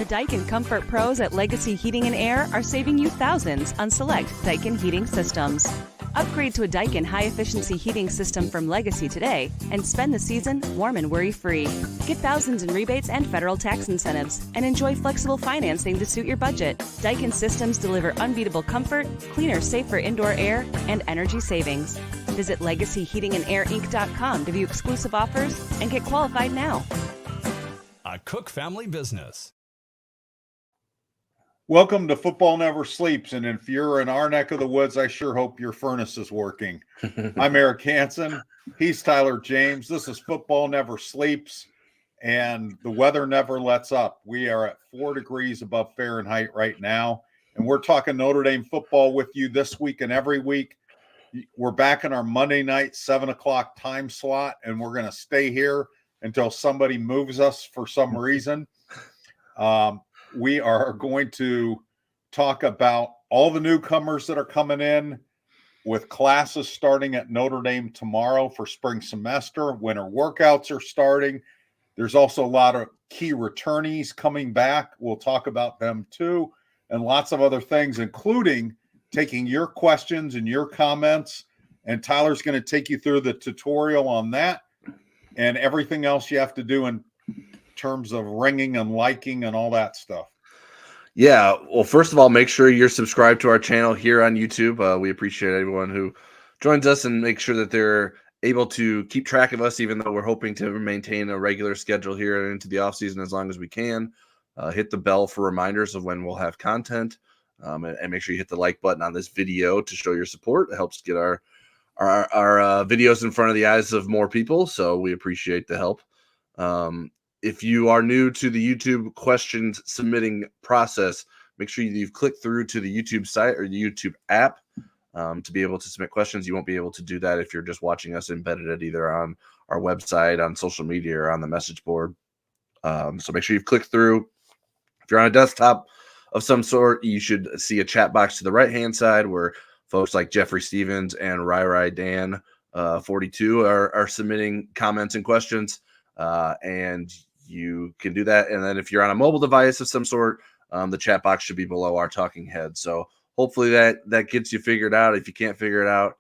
The Daikin Comfort Pros at Legacy Heating and Air are saving you thousands on select Daikin heating systems. Upgrade to a Daikin high-efficiency heating system from Legacy today and spend the season warm and worry-free. Get thousands in rebates and federal tax incentives and enjoy flexible financing to suit your budget. Daikin systems deliver unbeatable comfort, cleaner, safer indoor air, and energy savings. Visit LegacyHeatingandAirInc.com to view exclusive offers and get qualified now. A Cook family business. Welcome to Football Never Sleeps, and if you're in our neck of the woods, I sure hope your furnace is working. I'm Eric Hansen. He's Tyler James. This is Football Never Sleeps, and the weather never lets up. We are at 4 degrees above Fahrenheit right now, and we're talking Notre Dame football with you this week and every week. We're back in our Monday night 7 o'clock time slot, and we're going to stay here until somebody moves us for some reason. We are going to talk about all the newcomers that are coming in with classes starting at Notre Dame tomorrow for spring semester. Winter workouts are starting. There's also a lot of key returnees coming back. We'll talk about them too, and lots of other things, including taking your questions and your comments. And Tyler's going to take you through the tutorial on that and everything else you have to do in terms of ringing and liking and all that stuff. Yeah, well, first of all, make sure you're subscribed to our channel here on YouTube. We appreciate everyone who joins us and make sure that they're able to keep track of us, even though we're hoping to maintain a regular schedule here into the off season as long as we can. Hit the bell for reminders of when we'll have content, and make sure you hit the like button on this video to show your support. It helps get our videos in front of the eyes of more people, so we appreciate the help. If you are new to the YouTube questions submitting process, make sure you've clicked through to the YouTube site or the YouTube app to be able to submit questions. You won't be able to do that if you're just watching us embedded at either on our website, on social media, or on the message board. So make sure you've clicked through. If you're on a desktop of some sort, you should see a chat box to the right-hand side where folks like Jeffrey Stevens and Rai Dan 42 are submitting comments and questions, and you can do that. And then if you're on a mobile device of some sort, the chat box should be below our talking head. So hopefully that gets you figured out. If you can't figure it out,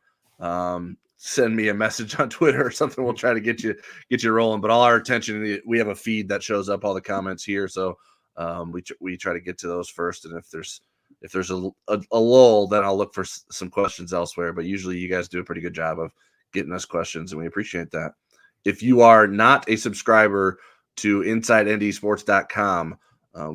send me a message on Twitter or something. We'll try to get you rolling. But all our attention, we have a feed that shows up all the comments here. So we try to get to those first. And if there's a lull, then I'll look for some questions elsewhere. But usually you guys do a pretty good job of getting us questions, and we appreciate that. If you are not a subscriber to InsideNDSports.com,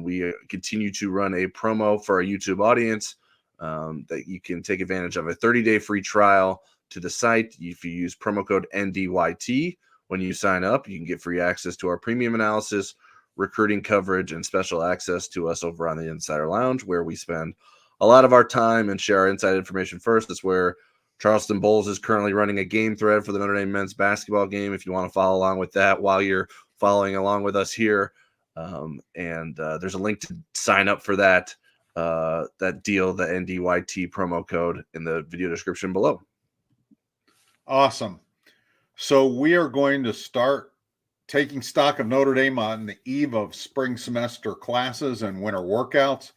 we continue to run a promo for our YouTube audience that you can take advantage of a 30-day free trial to the site. If you use promo code NDYT when you sign up, you can get free access to our premium analysis, recruiting coverage, and special access to us over on the Insider Lounge, where we spend a lot of our time and share our inside information first. It's where Charleston Bowles is currently running a game thread for the Notre Dame men's basketball game. If you want to follow along with that while you're following along with us here, and there's a link to sign up for that deal, the NDYT promo code, in the video description below. Awesome. So we are going to start taking stock of Notre Dame on the eve of spring semester classes and winter workouts.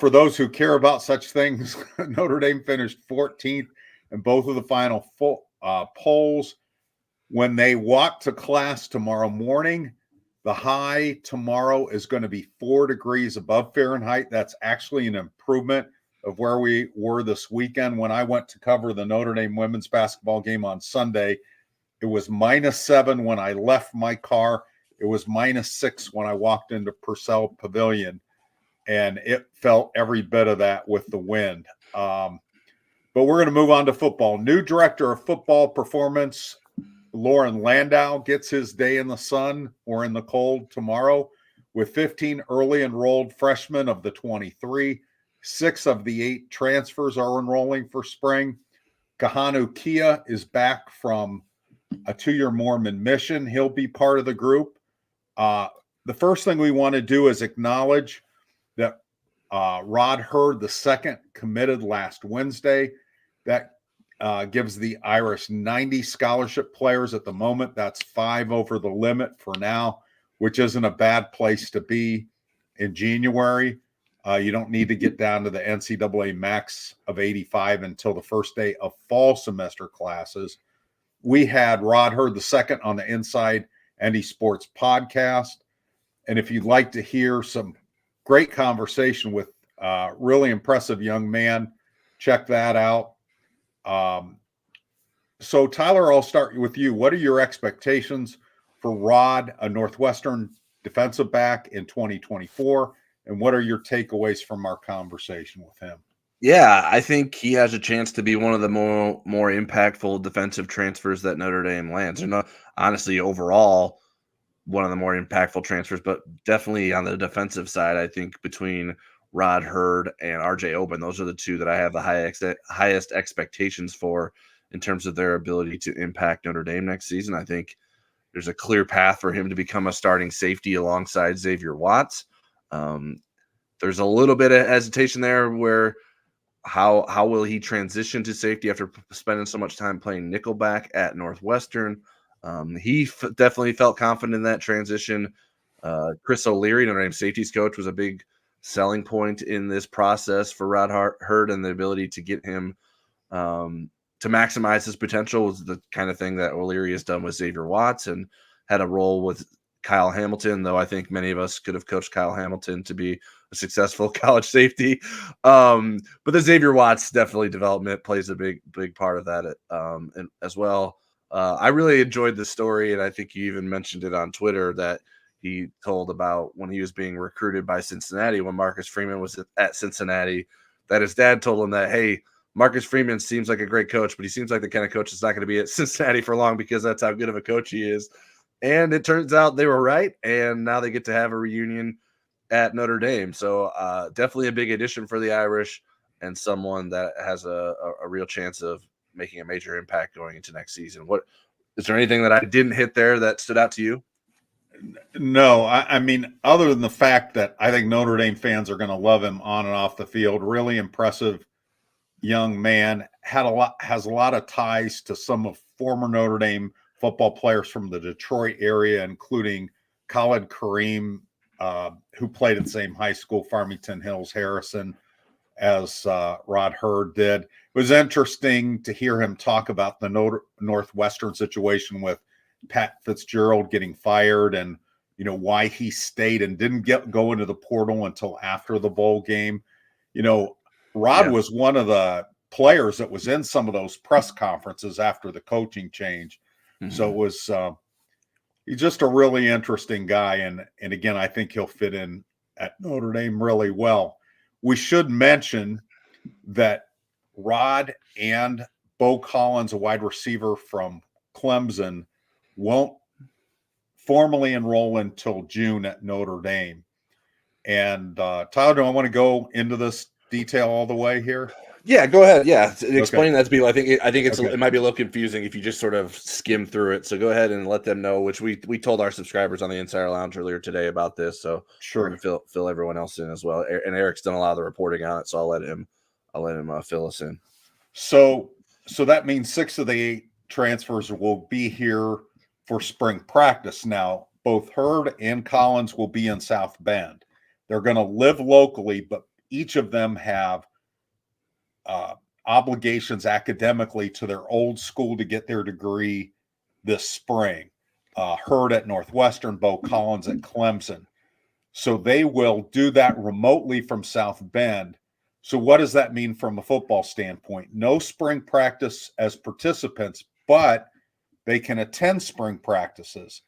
For those who care about such things, Notre Dame finished 14th in both of the final polls. When they walk to class tomorrow morning, the high tomorrow is going to be 4 degrees above Fahrenheit. That's actually an improvement of where we were this weekend. When I went to cover the Notre Dame women's basketball game on Sunday, it was -7 when I left my car. It was -6 when I walked into Purcell Pavilion, and it felt every bit of that with the wind. But we're going to move on to football. New director of football performance, Lauren Landau, gets his day in the sun or in the cold tomorrow with 15 early enrolled freshmen of the 23. 6 of the 8 transfers are enrolling for spring. Kahanu Kia is back from a 2-year Mormon mission. He'll be part of the group. The first thing we want to do is acknowledge that Rod Hurd II committed last Wednesday. That gives the Irish 90 scholarship players at the moment. That's 5 over the limit for now. which isn't a bad place to be in January. You don't need to get down to the NCAA max of 85 until the first day of fall semester classes. We had Rod Hurd II on the Inside ND Sports podcast. And if you'd like to hear some great conversation with a really impressive young man, check that out. So, Tyler, I'll start with you. What are your expectations for Rod, a Northwestern defensive back in 2024? And what are your takeaways from our conversation with him? Yeah, I think he has a chance to be one of the more impactful defensive transfers that Notre Dame lands. And honestly, overall, one of the more impactful transfers, but definitely on the defensive side, I think between Rod Hurd and RJ Oben, those are the two that I have the highest expectations for in terms of their ability to impact Notre Dame next season. I think there's a clear path for him to become a starting safety alongside Xavier Watts. There's a little bit of hesitation there where how will he transition to safety after spending so much time playing nickelback at Northwestern? He definitely felt confident in that transition. Chris O'Leary, Notre Dame safeties coach, was a big selling point in this process for Rod Hurd, and the ability to get him to maximize his potential was the kind of thing that O'Leary has done with Xavier Watts and had a role with Kyle Hamilton, though I think many of us could have coached Kyle Hamilton to be a successful college safety. But the Xavier Watts definitely development plays a big part of that and as well. I really enjoyed the story, and I think you even mentioned it on Twitter that he told about when he was being recruited by Cincinnati when Marcus Freeman was at Cincinnati, that his dad told him that, hey, Marcus Freeman seems like a great coach, but he seems like the kind of coach that's not going to be at Cincinnati for long because that's how good of a coach he is. And it turns out they were right, and now they get to have a reunion at Notre Dame. So definitely a big addition for the Irish and someone that has a real chance of making a major impact going into next season. What is there anything that I didn't hit there that stood out to you? No, I mean, other than the fact that I think Notre Dame fans are going to love him on and off the field. Really impressive young man, has a lot of ties to some of former Notre Dame football players from the Detroit area, including Khalid Kareem, who played at the same high school, Farmington Hills Harrison, as Rod Hurd did. It was interesting to hear him talk about the Northwestern situation with Pat Fitzgerald getting fired and, why he stayed and didn't go into the portal until after the bowl game. Rod was one of the players that was in some of those press conferences after the coaching change. Mm-hmm. So it was he's just a really interesting guy. And again, I think he'll fit in at Notre Dame really well. We should mention that Rod and Bo Collins, a wide receiver from Clemson, won't formally enroll until June at Notre Dame. And Tyler, do I want to go into this detail all the way here? Yeah, go ahead. Yeah, explain that to people. I think it might be a little confusing if you just sort of skim through it. So go ahead and let them know. Which we told our subscribers on the Insider Lounge earlier today about this. So sure, we're gonna fill everyone else in as well. And Eric's done a lot of the reporting on it, so I'll let him fill us in. So that means 6 of the 8 transfers will be here for spring practice. Now, both Hurd and Collins will be in South Bend. They're going to live locally, but each of them have obligations academically to their old school to get their degree this spring. Hurd at Northwestern, Bo Collins at Clemson. So they will do that remotely from South Bend. So what does that mean from a football standpoint? No spring practice as participants, but they can attend spring practices.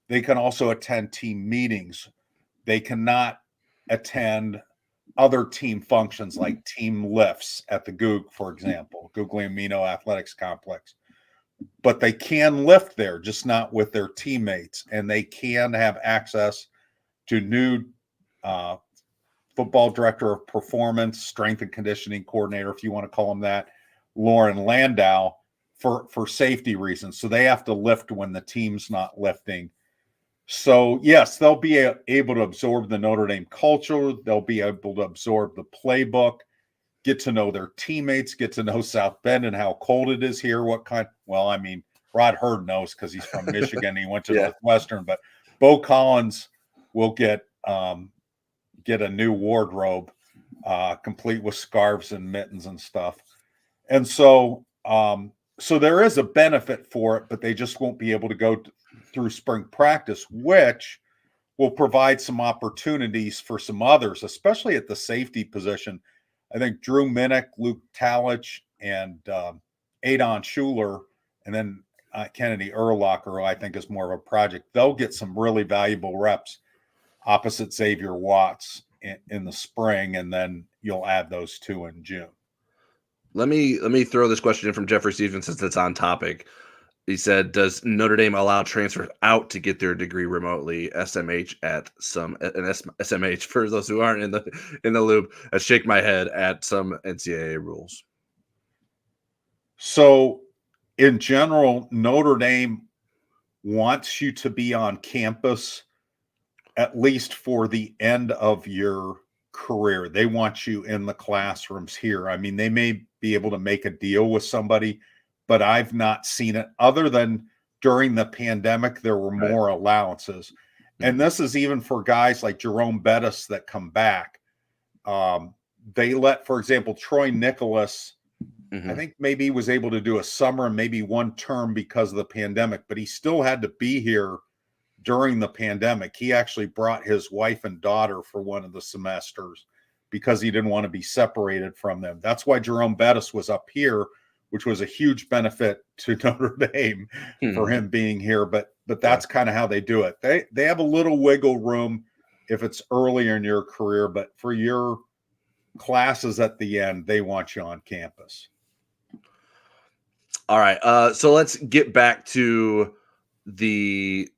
They can also attend team meetings. They cannot attend other team functions like team lifts at the Goog, for example, Guglielmino Athletics Complex. But they can lift there, just not with their teammates. And they can have access to new football director of performance, strength and conditioning coordinator, if you want to call him that, Lauren Landau, for safety reasons. So they have to lift when the team's not lifting. So, yes, they'll be able to absorb the Notre Dame culture. They'll be able to absorb the playbook, get to know their teammates, get to know South Bend and how cold it is here. Rod Hurd knows because he's from Michigan. He went to Northwestern, but Bo Collins will get a new wardrobe, complete with scarves and mittens and stuff. And so there is a benefit for it, but they just won't be able to go through spring practice, which will provide some opportunities for some others, especially at the safety position. I think Drew Minnick, Luke Talich, and Adon Schuler, and then Kennedy Urlacher, who I think is more of a project. They'll get some really valuable reps opposite Xavier Watts in the spring, and then you'll add those two in June. Let me throw this question in from Jeffrey Stevens since it's on topic. He said, "Does Notre Dame allow transfers out to get their degree remotely?" SMH at some SMH for those who aren't in the loop. I shake my head at some NCAA rules. So, in general, Notre Dame wants you to be on campus at least for the end of your career. They want you in the classrooms here. I mean, they may be able to make a deal with somebody, but I've not seen it other than during the pandemic, there were more allowances. And this is even for guys like Jerome Bettis that come back. They let, for example, Troy Nicholas, I think maybe he was able to do a summer and maybe one term because of the pandemic, but he still had to be here during the pandemic. He actually brought his wife and daughter for one of the semesters because he didn't want to be separated from them. That's why Jerome Bettis was up here, which was a huge benefit to Notre Dame for him being here. But that's kind of how they do it. They have a little wiggle room if it's earlier in your career, but for your classes at the end, they want you on campus. All right. So let's get back to the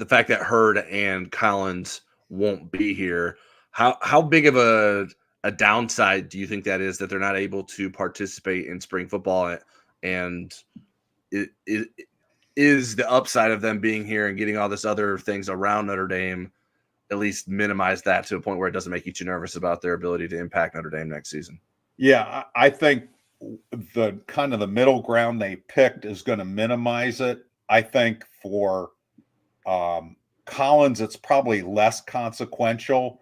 fact that Hurd and Collins won't be here. How big of a downside do you think that is, that they're not able to participate in spring football? And it is the upside of them being here and getting all this other things around Notre Dame at least minimize that to a point where it doesn't make you too nervous about their ability to impact Notre Dame next season? Yeah, I think the kind of the middle ground they picked is going to minimize it. I think for Collins, it's probably less consequential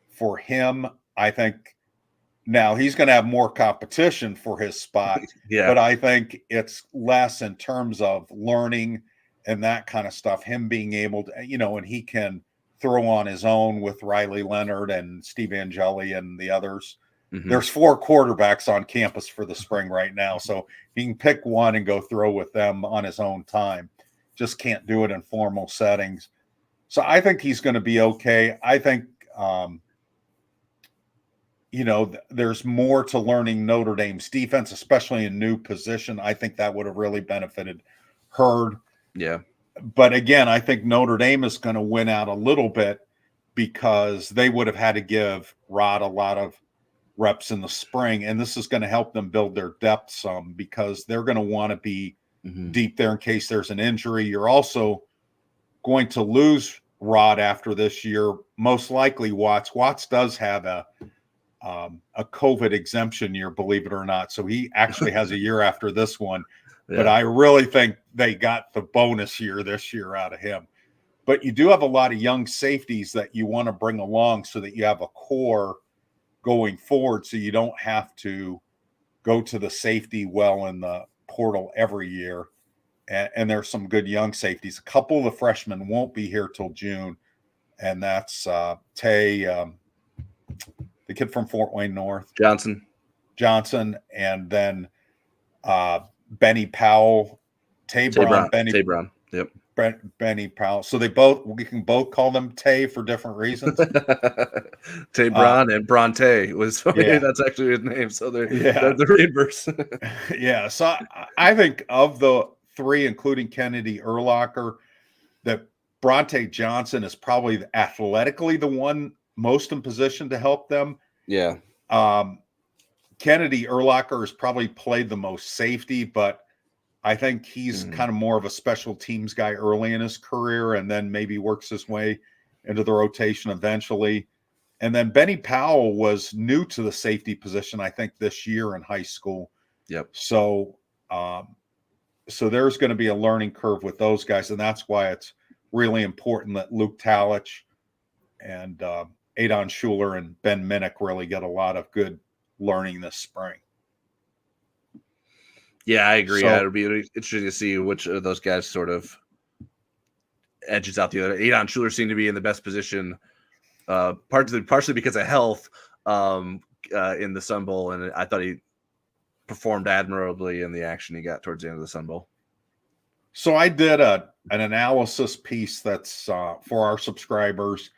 for him. I think now he's going to have more competition for his spot, but I think it's less in terms of learning and that kind of stuff. Him being able to, and he can throw on his own with Riley Leonard and Steve Angeli and the others. There's 4 quarterbacks on campus for the spring right now, so he can pick one and go throw with them on his own time. Just can't do it in formal settings. So I think he's going to be okay. I think, there's more to learning Notre Dame's defense, especially in new position. I think that would have really benefited Hurd. Yeah. But again, I think Notre Dame is going to win out a little bit because they would have had to give Rod a lot of reps in the spring. And this is going to help them build their depth some because they're going to want to be deep there in case there's an injury. You're also going to lose Rod after this year, most likely Watts. Watts does have a COVID exemption year, believe it or not. So he actually has a year after this one. Yeah. But I really think they got the bonus year this year out of him. But you do have a lot of young safeties that you want to bring along so that you have a core going forward so you don't have to go to the safety well in the portal every year. And there's some good young safeties. A couple of the freshmen won't be here till June, and that's Tay, the kid from Fort Wayne North. Johnson, and then Benny Powell, Tay Brown. Yep. Benny Powell. So we can both call them Tay for different reasons. Tay Brown and Bronte was that's actually his name. So they're the reverse. Yeah. So I think of the 3, including Kennedy Urlacher, that Bronte Johnson is probably athletically the one most in position to help them. Yeah. Kennedy Urlacher has probably played the most safety, but I think he's kind of more of a special teams guy early in his career and then maybe works his way into the rotation eventually. And then Benny Powell was new to the safety position, I think, this year in high school. Yep. So there's going to be a learning curve with those guys, and that's why it's really important that Luke Talich and Adon Schuler and Ben Minnick really get a lot of good learning this spring. Yeah, I agree. So, It'll be interesting to see which of those guys sort of edges out the other. Adon Schuler seemed to be in the best position, partially because of health in the Sun Bowl, and I thought he performed admirably in the action he got towards the end of the Sun Bowl. So I did an analysis piece that's for our subscribers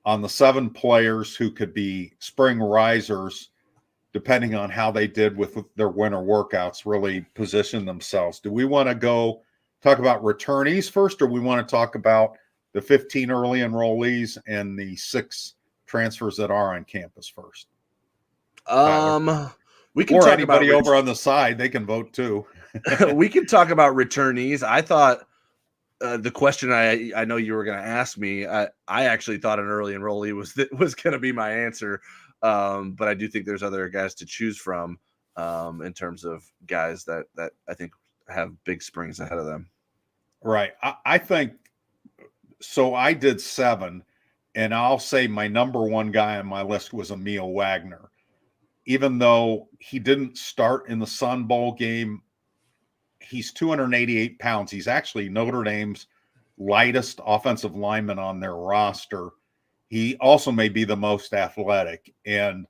on the 7 players who could be spring risers, depending on how they did with their winter workouts, really position themselves. Do we want to go talk about returnees first, or we want to talk about the 15 early enrollees and the 6 transfers that are on campus first? We can or talk anybody about over on the side, they can vote too. We can talk about returnees. I thought the question I know you were going to ask me, I actually thought an early enrollee was going to be my answer. But I do think there's other guys to choose from in terms of guys that I think have big springs ahead of them. Right. I think so. I did 7, and I'll say my number 1 guy on my list was Emil Wagner. Even though he didn't start in the Sun Bowl game, he's 288 pounds. He's actually Notre Dame's lightest offensive lineman on their roster. He also may be the most athletic. And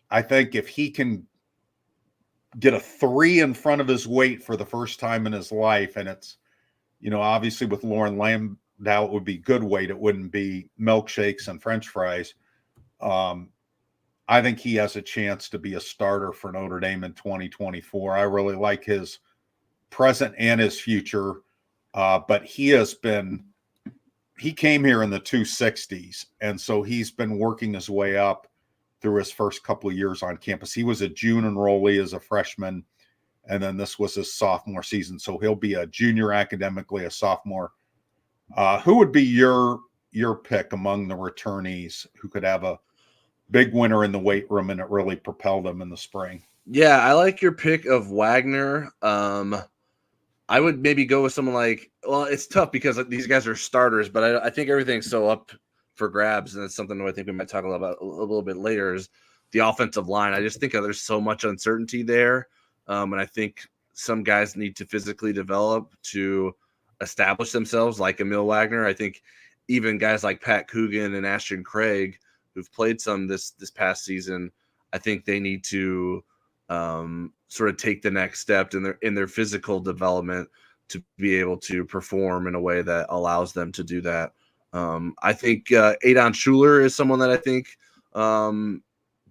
I think if he can get a 3 in front of his weight for the first time in his life, and it's, obviously with Lauren Landau, it would be good weight. It wouldn't be milkshakes and French fries. I think he has a chance to be a starter for Notre Dame in 2024. I really like his present and his future. But he came here in the 260s. And so he's been working his way up through his first couple of years on campus. He was a June enrollee as a freshman, and then this was his sophomore season. So he'll be a junior academically, a sophomore. Who would be your pick among the returnees who could have a big winner in the weight room and it really propelled them in the spring? Yeah, I like your pick of Wagner. I would maybe go with someone like, well, it's tough because these guys are starters, but I think everything's so up for grabs, and it's something that I think we might talk about a little bit later, is the offensive line. I just think there's so much uncertainty there, and I think some guys need to physically develop to establish themselves, like Emil Wagner. I think even guys like Pat Coogan and Ashton Craig, who've played some this past season, I think they need to sort of take the next step in their physical development to be able to perform in a way that allows them to do that. I think Adon Schuler is someone that I think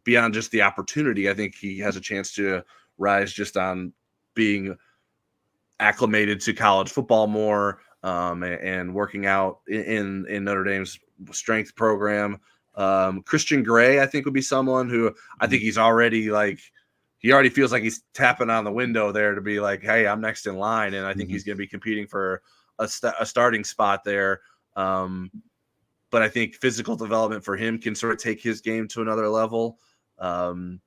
beyond just the opportunity, I think he has a chance to rise just on being acclimated to college football more and working out in Notre Dame's strength program. Christian Gray, I think, would be someone who I think he already feels like he's tapping on the window there to be like, hey, I'm next in line. And I think he's going to be competing for a starting spot there. But I think physical development for him can sort of take his game to another level. Boubacar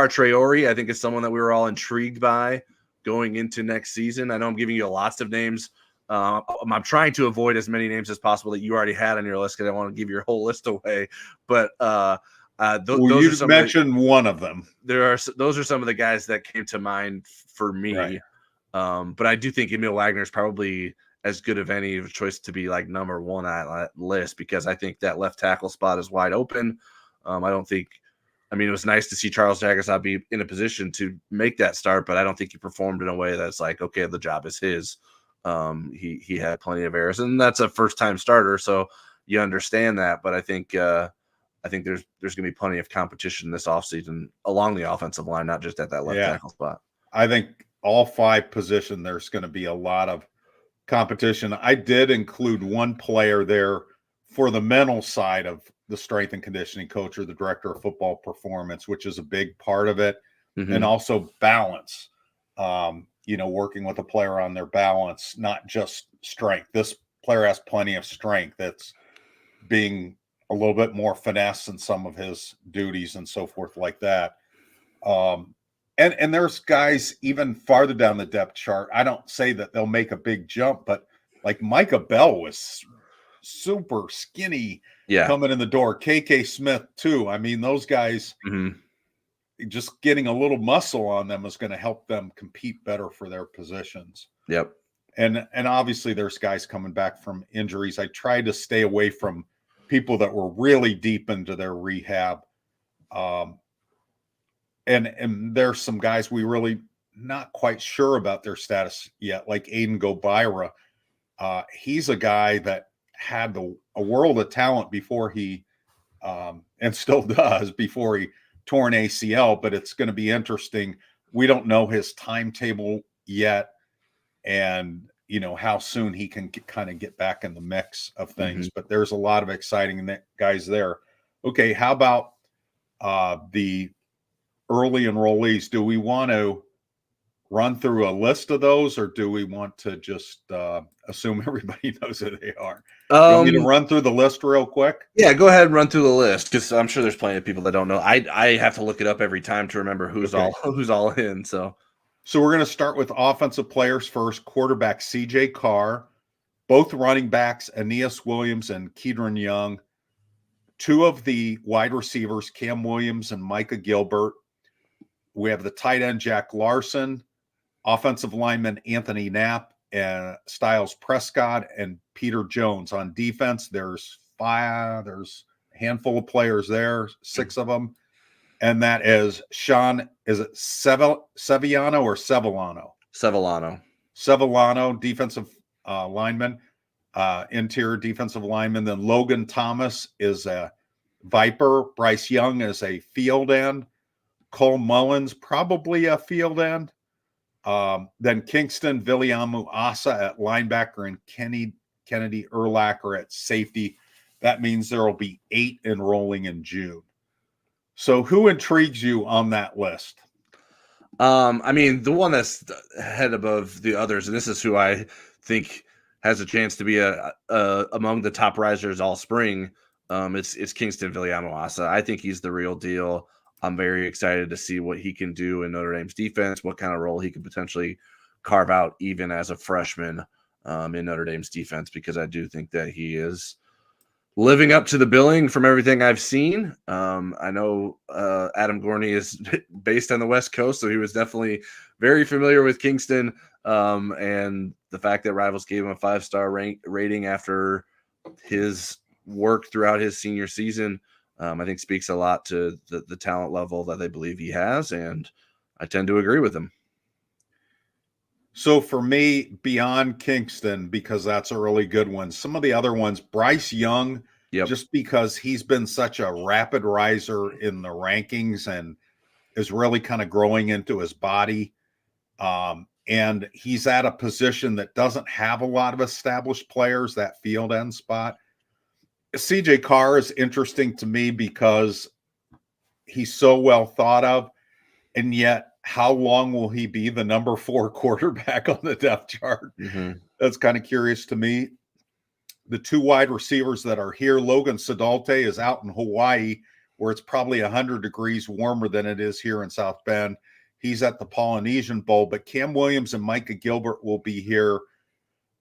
Traore, I think, is someone that we were all intrigued by going into next season. I know I'm giving you lots of names. I'm trying to avoid as many names as possible that you already had on your list because I want to give your whole list away. But those you mentioned one of them. Those are some of the guys that came to mind for me. Right. But I do think Emil Wagner is probably as good of any choice to be like number 1 on that list, because I think that left tackle spot is wide open. It was nice to see Charles Jagusah be in a position to make that start, but I don't think he performed in a way that's like, okay, the job is his. He had plenty of errors, and that's a first-time starter, so you understand that. But I think there's going to be plenty of competition this offseason along the offensive line, not just at that left tackle spot. I think all 5 positions, there's going to be a lot of competition. I did include one player there for the mental side of the strength and conditioning coach or the director of football performance, which is a big part of it, and also balance. Working with a player on their balance, not just strength. This player has plenty of strength. That's being a little bit more finesse in some of his duties and so forth like that. And there's guys even farther down the depth chart. I don't say that they'll make a big jump, but like Micah Bell was super skinny Yeah. coming in the door. KK Smith too. I mean, those guys, just getting a little muscle on them is going to help them compete better for their positions. Yep. And obviously there's guys coming back from injuries. I tried to stay away from people that were really deep into their rehab. And there's some guys we really not quite sure about their status yet, like Aiden Gobira. He's a guy that had a world of talent before he, and still does, before he tore an ACL, but it's going to be interesting. We don't know his timetable yet, and how soon he can kind of get back in the mix of things. But there's a lot of exciting guys there. Okay, how about the early enrollees? Do we want to run through a list of those, or do we want to just assume everybody knows who they are? You want me to run through the list real quick? Yeah, go ahead and run through the list, because I'm sure there's plenty of people that don't know. I have to look it up every time to remember who's all in. So we're going to start with offensive players first. Quarterback CJ Carr, both running backs Aeneas Williams and Kedron Young, two of the wide receivers Cam Williams and Micah Gilbert. We have the tight end Jack Larson, offensive lineman Anthony Knapp, and Styles Prescott, and Peter Jones. On defense, there's a handful of players there, 6 of them. And that is Sean, is it Sevillano or Sevillano? Sevillano, defensive lineman, interior defensive lineman. Then Logan Thomas is a Viper. Bryce Young is a field end. Cole Mullins, probably a field end. Then Kingston Viliamu Asa at linebacker, and Kennedy Urlacher at safety. That means there will be 8 enrolling in June. So who intrigues you on that list? I mean, the one that's head above the others, and this is who I think has a chance to be among the top risers all spring. It's Kingston Viliamu Asa. I think he's the real deal. I'm very excited to see what he can do in Notre Dame's defense, what kind of role he could potentially carve out even as a freshman in Notre Dame's defense, because I do think that he is living up to the billing from everything I've seen. I know Adam Gorney is based on the West Coast, so he was definitely very familiar with Kingston, and the fact that Rivals gave him a 5-star rating after his work throughout his senior season, I think speaks a lot to the talent level that they believe he has, and I tend to agree with him. So for me, beyond Kingston, because that's a really good one, some of the other ones, Bryce Young, just because he's been such a rapid riser in the rankings and is really kind of growing into his body. And he's at a position that doesn't have a lot of established players, that field end spot. CJ Carr is interesting to me because he's so well thought of, and yet how long will he be the number 4 quarterback on the depth chart? That's kind of curious to me. The 2 wide receivers that are here, Logan Sedalte is out in Hawaii, where it's probably 100 degrees warmer than it is here in South Bend. He's at the Polynesian Bowl, but Cam Williams and Micah Gilbert will be here.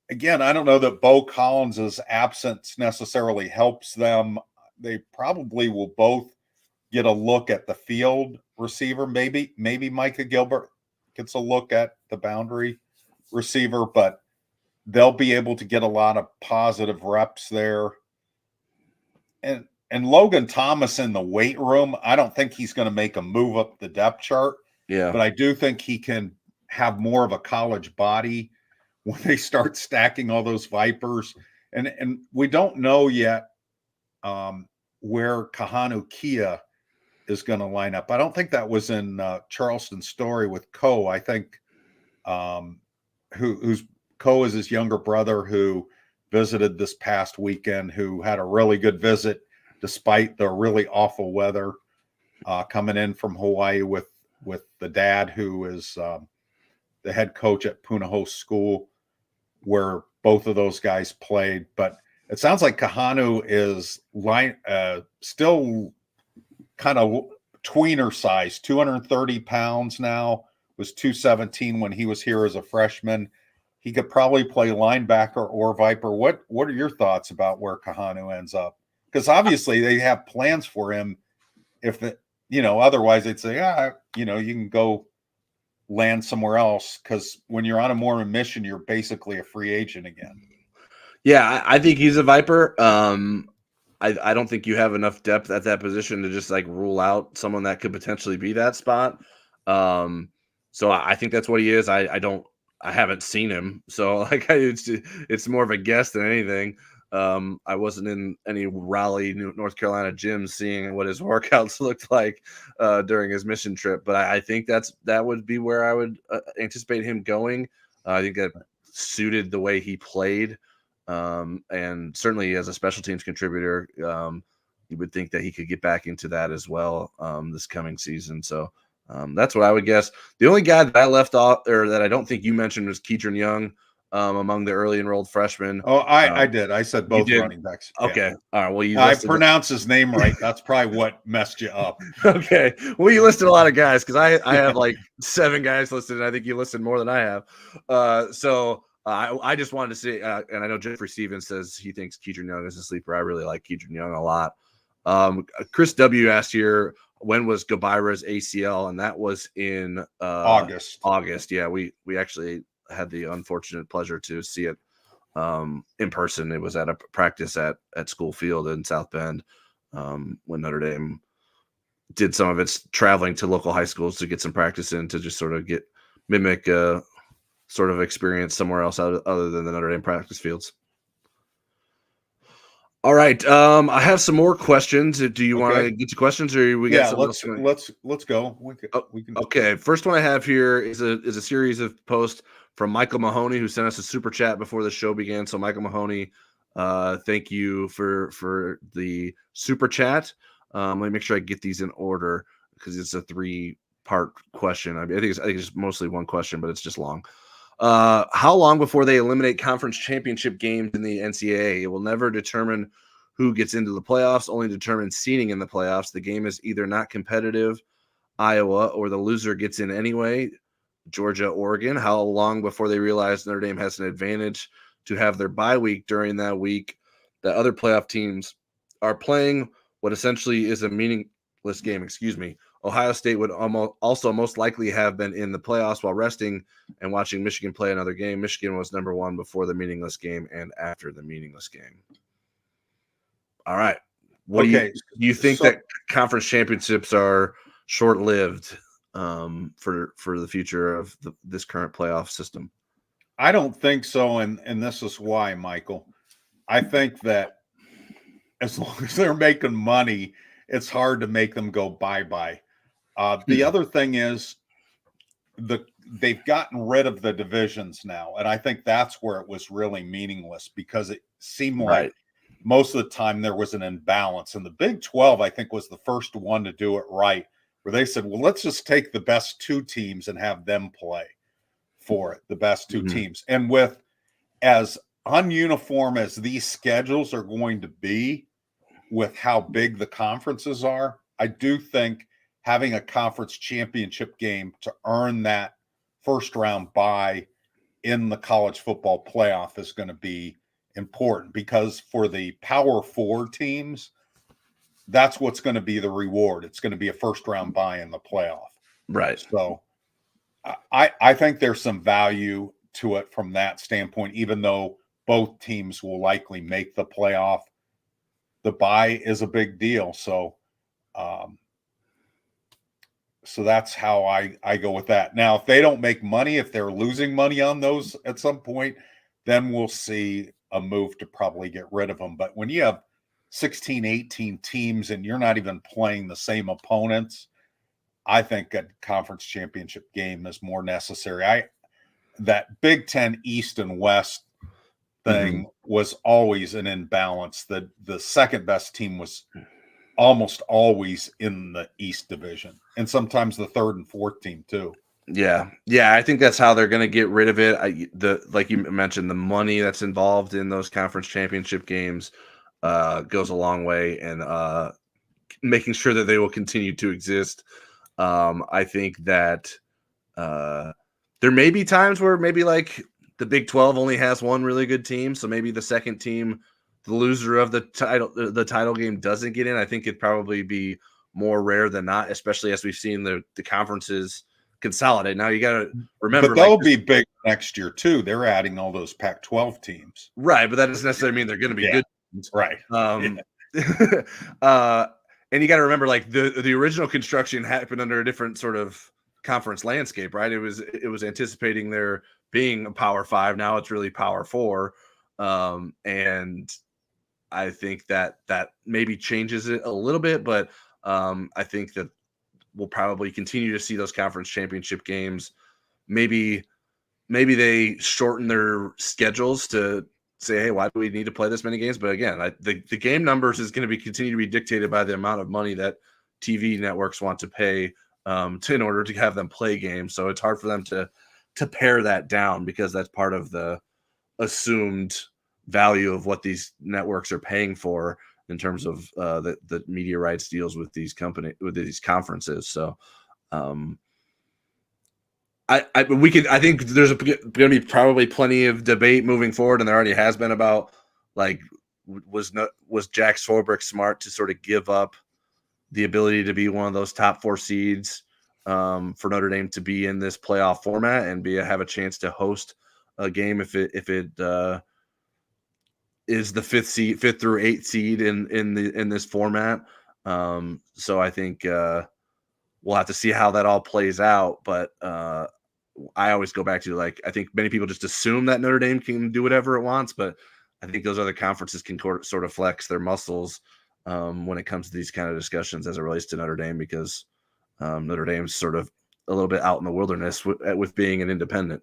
Again, I don't know that Bo Collins' absence necessarily helps them. They probably will both get a look at the field receiver. Maybe Micah Gilbert gets a look at the boundary receiver, but they'll be able to get a lot of positive reps there. And Logan Thomas in the weight room, I don't think he's going to make a move up the depth chart. Yeah. But I do think he can have more of a college body when they start stacking all those Vipers. And we don't know yet where Kahanu Kia is going to line up. I don't think that was in Charleston's story with Coe. I think who's Coe is his younger brother who visited this past weekend, who had a really good visit despite the really awful weather, coming in from Hawaii with the dad who is the head coach at Punahou School, where both of those guys played. But it sounds like Kahanu is still kind of tweener size, 230 pounds now, was 217 when he was here as a freshman. he could probably play linebacker or Viper. What are your thoughts about where Kahanu ends up? Because obviously they have plans for him. If the, otherwise they'd say, you can go land somewhere else. Because when you're on a Mormon mission, you're basically a free agent again. Yeah, I think he's a Viper. I don't think you have enough depth at that position to just like rule out someone that could potentially be that spot. So I think that's what he is. I haven't seen him, so like it's more of a guess than anything. I wasn't in any Raleigh, North Carolina gyms seeing what his workouts looked like during his mission trip, but I think that would be where I would anticipate him going. I think that suited the way he played. And certainly as a special teams contributor, you would think that he could get back into that as well this coming season. So that's what I would guess. The only guy that I left off, or that I don't think you mentioned, was Keatron Young among the early enrolled freshmen. Oh, I did. I said both running backs. Okay. Yeah. All right. Well, I pronounced his name right. That's probably what messed you up. Okay. Well, you listed a lot of guys because I have like 7 guys listed, and I think you listed more than I have. I just wanted to say, and I know Jeffrey Stevens says he thinks Keatron Young is a sleeper. I really like Keatron Young a lot. Chris W. asked here, when was Gabira's ACL? And that was in August. Yeah, we actually had the unfortunate pleasure to see it in person. It was at a practice at School Field in South Bend when Notre Dame did some of its traveling to local high schools to get some practice in to just sort of mimic sort of experience somewhere else other than the Notre Dame practice fields. All right. I have some more questions. Do you want to get to questions, or we got something else? Let's go. We can. Okay. First one I have here is a series of posts from Michael Mahoney, who sent us a super chat before the show began. So Michael Mahoney, thank you for the super chat. Let me make sure I get these in order because it's a 3-part question. I think it's mostly one question, but it's just long. How long before they eliminate conference championship games in the NCAA? It will never determine who gets into the playoffs, only determine seeding in the playoffs. The game is either not competitive, Iowa, or the loser gets in anyway, Georgia, Oregon. How long before they realize Notre Dame has an advantage to have their bye week during that week that other playoff teams are playing what essentially is a meaningless game? Ohio State would also most likely have been in the playoffs while resting and watching Michigan play another game. Michigan was number 1 before the meaningless game and after the meaningless game. All right. Do you think that conference championships are short-lived for the future of this current playoff system? I don't think so, and this is why, Michael. I think that as long as they're making money, it's hard to make them go bye-bye. The other thing is they've gotten rid of the divisions now, and I think that's where it was really meaningless because it seemed like most of the time there was an imbalance. And the Big 12, I think, was the first one to do it right, where they said, well, let's just take the best 2 teams and have them play for it, the best 2 teams. And with as ununiform as these schedules are going to be with how big the conferences are, I do think having a conference championship game to earn that first round bye in the college football playoff is going to be important, because for the Power 4 teams, that's what's going to be the reward. It's going to be a first round bye in the playoff. Right. So I think there's some value to it from that standpoint, even though both teams will likely make the playoff. The bye is a big deal. So that's how I go with that. Now, if they don't make money, if they're losing money on those at some point, then we'll see a move to probably get rid of them. But when you have 16, 18 teams and you're not even playing the same opponents, I think a conference championship game is more necessary. That Big Ten East and West thing was always an imbalance. The second best team was almost always in the East Division, and sometimes the third and fourth team too. Yeah. I think that's how they're going to get rid of it. Like you mentioned, the money that's involved in those conference championship games goes a long way, and making sure that they will continue to exist. I think that there may be times where maybe like the Big 12 only has one really good team, so maybe the second team, the loser of the title game, doesn't get in. I think it'd probably be more rare than not, especially as we've seen the conferences consolidate. Now you got to remember, but they'll be big next year too. They're adding all those Pac-12 teams, right? But that doesn't necessarily mean they're going to be good teams, right? And you got to remember, like the original construction happened under a different sort of conference landscape, right? It was anticipating there being a Power 5. Now it's really Power 4, and I think that maybe changes it a little bit, but I think that we'll probably continue to see those conference championship games. Maybe they shorten their schedules to say, hey, why do we need to play this many games? But again, the game numbers is going to continue to be dictated by the amount of money that TV networks want to pay in order to have them play games. So it's hard for them to pare that down, because that's part of the assumed value of what these networks are paying for in terms of the media rights deals with these conferences. So I think there's going to be probably plenty of debate moving forward, and there already has been, about like, was Jack Swarbrick smart to sort of give up the ability to be one of those top 4 seeds for Notre Dame to be in this playoff format and have a chance to host a game if it is the 5th through 8th seed in this format. So I think we'll have to see how that all plays out, but I always go back to, like, I think many people just assume that Notre Dame can do whatever it wants, but I think those other conferences can sort of flex their muscles when it comes to these kind of discussions as it relates to Notre Dame, because Notre Dame's sort of a little bit out in the wilderness with being an independent.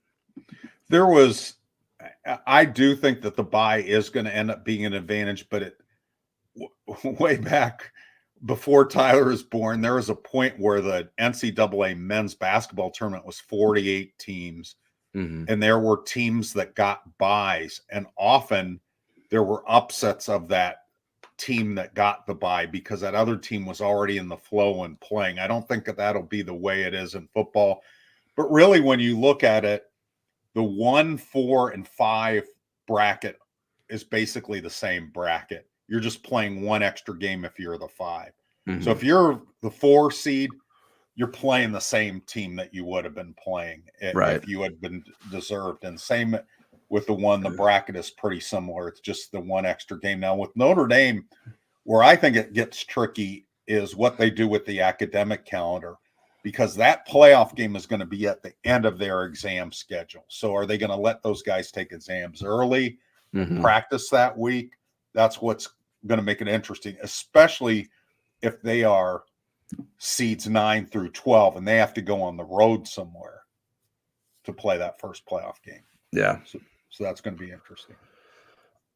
I do think that the bye is going to end up being an advantage, but way back before Tyler was born, there was a point where the NCAA men's basketball tournament was 48 teams, and there were teams that got byes, and often there were upsets of that team that got the bye because that other team was already in the flow and playing. I don't think that that'll be the way it is in football, but really when you look at it, the 1, 4, and 5 bracket is basically the same bracket. You're just playing one extra game if you're the 5. So if you're the 4 seed, you're playing the same team that you would have been playing if you had been deserved. And same with the 1, the bracket is pretty similar. It's just the one extra game. Now with Notre Dame, where I think it gets tricky is what they do with the academic calendar, because that playoff game is going to be at the end of their exam schedule. So are they going to let those guys take exams early, practice that week? That's what's going to make it interesting, especially if they are seeds 9 through 12 and they have to go on the road somewhere to play that first playoff game. Yeah. So that's going to be interesting.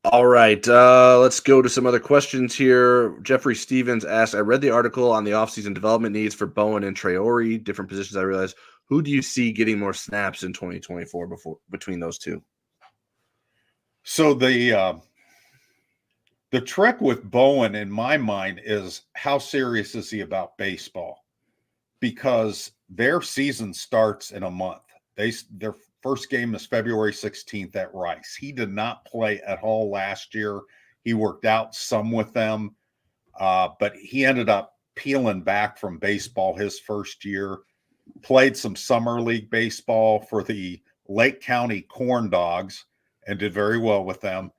All right. Let's go to some other questions here. Jeffrey Stevens asked, I read the article on the offseason development needs for Bowen and Traore, different positions. I realized, who do you see getting more snaps in 2024 between those two? So the trick with Bowen, in my mind, is how serious is he about baseball? Because their season starts in a month. Their first game is February 16th at Rice. He did not play at all last year. He worked out some with them, but he ended up peeling back from baseball his first year. Played some summer league baseball for the Lake County Corn Dogs and did very well with them.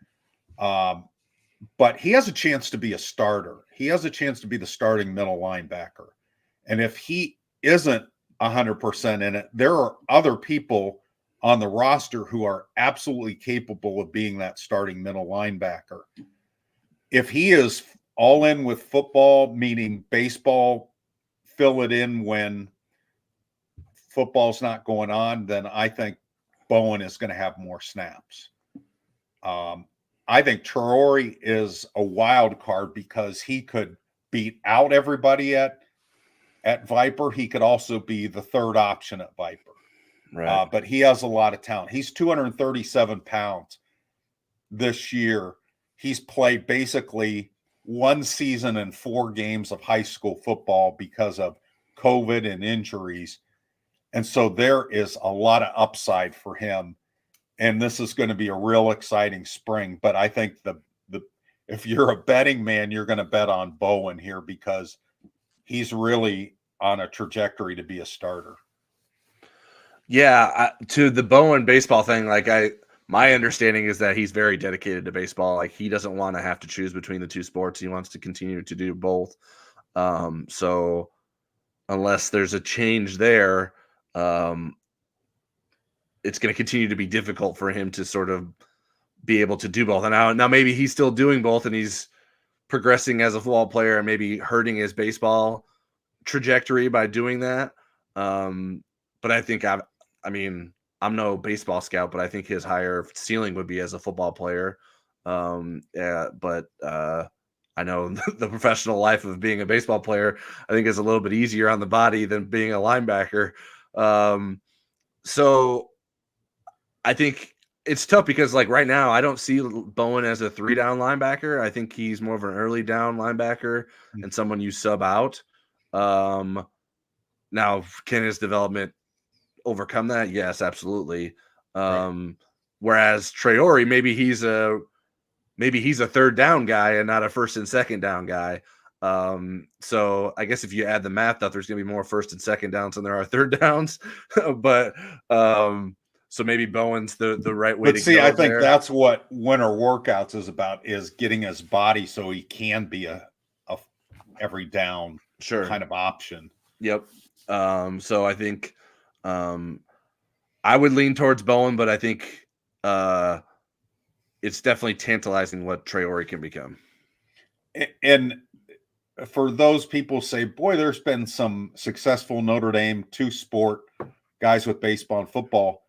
But he has a chance to be a starter. He has a chance to be the starting middle linebacker. And if he isn't 100% in it, there are other people on the roster who are absolutely capable of being that starting middle linebacker. If he is all in with football, meaning baseball, fill it in when football's not going on, then I think Bowen is going to have more snaps. I think Traore is a wild card because he could beat out everybody at Viper. He could also be the third option at Viper. Right. But he has a lot of talent. He's 237 pounds this year. He's played basically one season and 4 games of high school football because of COVID and injuries. And so there is a lot of upside for him. and this is going to be a real exciting spring. But I think the if you're a betting man, you're going to bet on Bowen here because he's really on a trajectory to be a starter. Yeah, to the Bowen baseball thing, my understanding is that he's very dedicated to baseball. Like, he doesn't want to have to choose between the two sports. He wants to continue to do both. So unless there's a change there, it's going to continue to be difficult for him to sort of be able to do both. And now maybe he's still doing both and he's progressing as a football player and maybe hurting his baseball trajectory by doing that. But I think I'm no baseball scout, but I think his higher ceiling would be as a football player. But I know the professional life of being a baseball player, I think, is a little bit easier on the body than being a linebacker. So I think it's tough because, like, right now, I don't see Bowen as a 3-down linebacker. I think he's more of an early down linebacker and someone you sub out. Now, can his development overcome that? Yes, absolutely. Right. Whereas Traore, maybe he's a 3rd down guy and not a 1st and 2nd down guy. So I guess if you add the math up, there's going to be more 1st and 2nd downs than there are 3rd downs. But so maybe Bowen's the right way to go. I think that's what winter workouts is about, is getting his body so he can be a every down kind of option. Yep. So I think I would lean towards Bowen, but I think it's definitely tantalizing what Traore can become. And for those people say, boy, there's been some successful Notre Dame two-sport guys with baseball and football.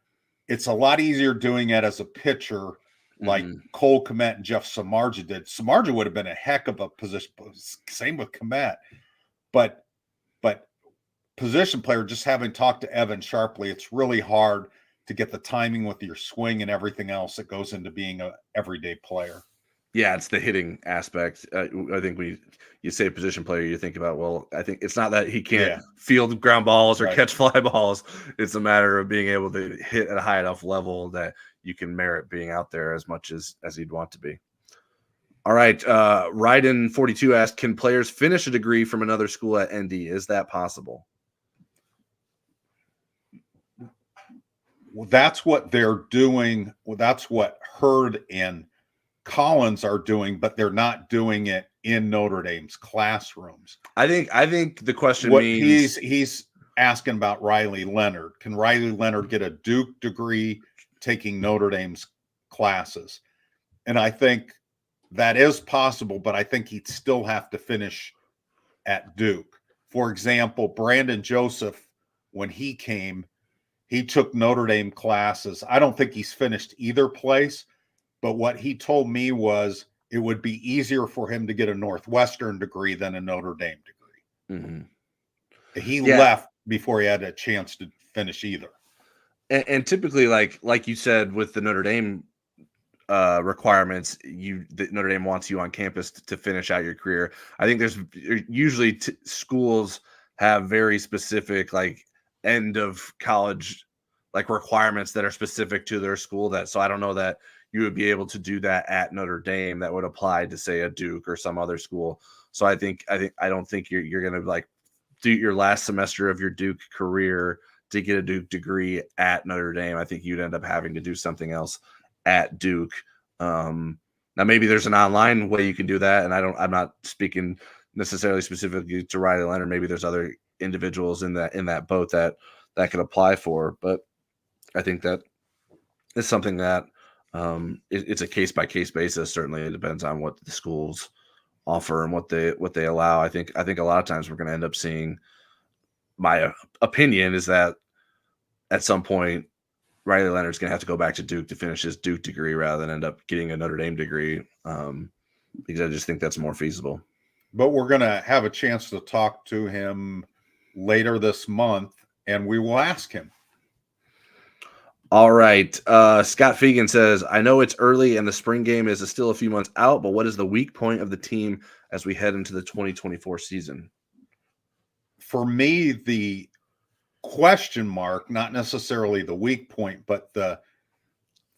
It's a lot easier doing it as a pitcher, like Cole Kmet and Jeff Samardzija did. Samardzija would have been a heck of a position. Same with Kmet. But position player, just having talked to Evan Sharpley, it's really hard to get the timing with your swing and everything else that goes into being a everyday player. Yeah, it's the hitting aspect. I think you say position player, you think about, well, I think it's not that he can't field ground balls or catch fly balls. It's a matter of being able to hit at a high enough level that you can merit being out there as much as he'd want to be. All right. Ryden 42 asked, can players finish a degree from another school at ND? Is that possible? Well, that's what they're doing. Well, that's what Hurd and Collins are doing, but they're not doing it in Notre Dame's classrooms. I think the question means he's asking about Riley Leonard. Can Riley Leonard get a Duke degree taking Notre Dame's classes? And I think that is possible, but I think he'd still have to finish at Duke. For example, Brandon Joseph, when he came, he took Notre Dame classes. I don't think he's finished either place, but what he told me was it would be easier for him to get a Northwestern degree than a Notre Dame degree. Mm-hmm. He left before he had a chance to finish either. And typically, like you said, with the Notre Dame requirements, Notre Dame wants you on campus to finish out your career. I think there's usually schools have very specific, like, end of college, like, requirements that are specific to their school. So I don't know that you would be able to do that at Notre Dame that would apply to, say, a Duke or some other school. So I don't think you're going to, like, do your last semester of your Duke career to get a Duke degree at Notre Dame. I think you'd end up having to do something else at Duke. Now maybe there's an online way you can do that, and I'm not speaking necessarily specifically to Riley Leonard. Maybe there's other individuals in that boat that could apply for, but I think that it's something that it's a case-by-case basis. Certainly it depends on what the schools offer and what they allow. I think a lot of times we're going to end up seeing, my opinion is that at some point Riley Leonard's going to have to go back to Duke to finish his Duke degree rather than end up getting a Notre Dame degree, because I just think that's more feasible. But we're going to have a chance to talk to him later this month, and we will ask him. All right. Scott Fegan says, I know it's early and the spring game is still a few months out, but what is the weak point of the team as we head into the 2024 season? For me, the question mark, not necessarily the weak point, but the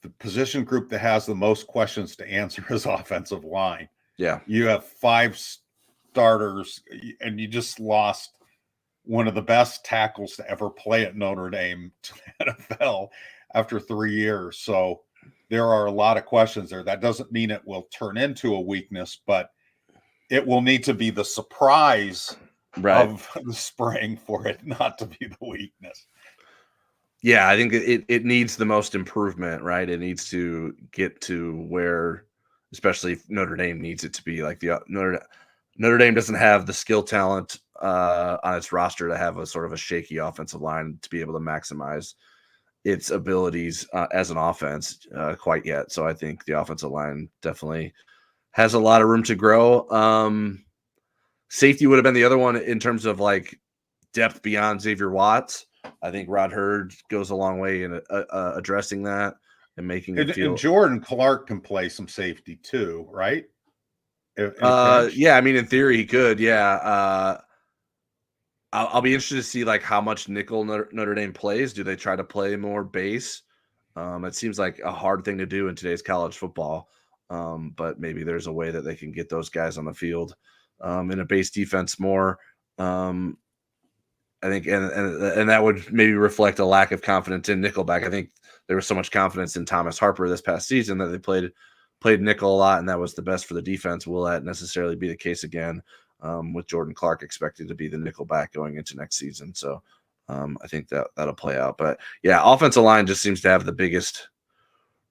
the position group that has the most questions to answer is offensive line. Yeah. You have 5 starters, and you just lost one of the best tackles to ever play at Notre Dame to the NFL after 3 years. So there are a lot of questions there. That doesn't mean it will turn into a weakness, but it will need to be the surprise of the spring for it not to be the weakness. Yeah, I think it needs the most improvement, right? It needs to get to where, especially if Notre Dame needs it to be like the Notre Dame doesn't have the skill talent on its roster to have a sort of a shaky offensive line to be able to maximize its abilities as an offense quite yet. So I think the offensive line definitely has a lot of room to grow. Safety would have been the other one in terms of like depth beyond Xavier Watts. I think Rod Hurd goes a long way in addressing that and making it feel. And Jordan Clark can play some safety too, right? Yeah, I mean, in theory, he could. Yeah, I'll be interested to see like how much nickel Notre Dame plays. Do they try to play more base? It seems like a hard thing to do in today's college football, but maybe there's a way that they can get those guys on the field in a base defense more. I think, and that would maybe reflect a lack of confidence in Nickelback. I think there was so much confidence in Thomas Harper this past season that they played nickel a lot, and that was the best for the defense. Will that necessarily be the case again with Jordan Clark expected to be the nickelback going into next season? So I think that'll play out. But yeah, offensive line just seems to have the biggest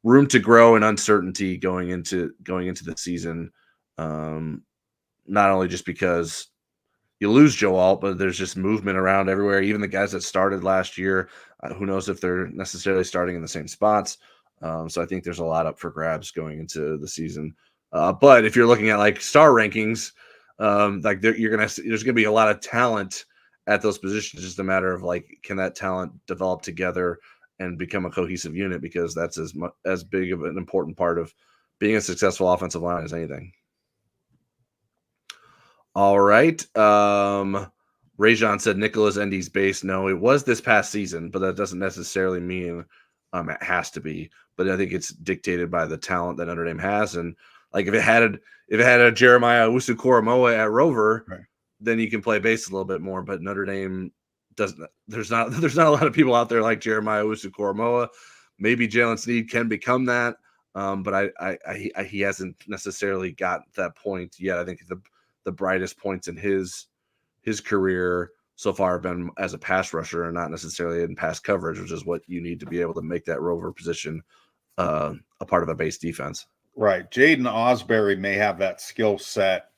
room to grow and uncertainty going into the season. Not only just because you lose Joe Alt, but there's just movement around everywhere. Even the guys that started last year, who knows if they're necessarily starting in the same spots. So I think there's a lot up for grabs going into the season. But if you're looking at like star rankings, like there's gonna be a lot of talent at those positions. It's just a matter of like, can that talent develop together and become a cohesive unit? Because that's as big of an important part of being a successful offensive line as anything. All right. Rajon said Nicholas Endy's base. No, it was this past season, but that doesn't necessarily mean it has to be. But I think it's dictated by the talent that Notre Dame has. And like if it had a Jeremiah Owusu-Koramoah at Rover, right, then you can play base a little bit more. But Notre Dame doesn't. There's not a lot of people out there like Jeremiah Owusu-Koramoah. Maybe Jalen Sneed can become that, but he hasn't necessarily got that point yet. I think the brightest points in his career so far have been as a pass rusher and not necessarily in pass coverage, which is what you need to be able to make that Rover position a part of a base defense. Right. Jaden Osbury may have that skill set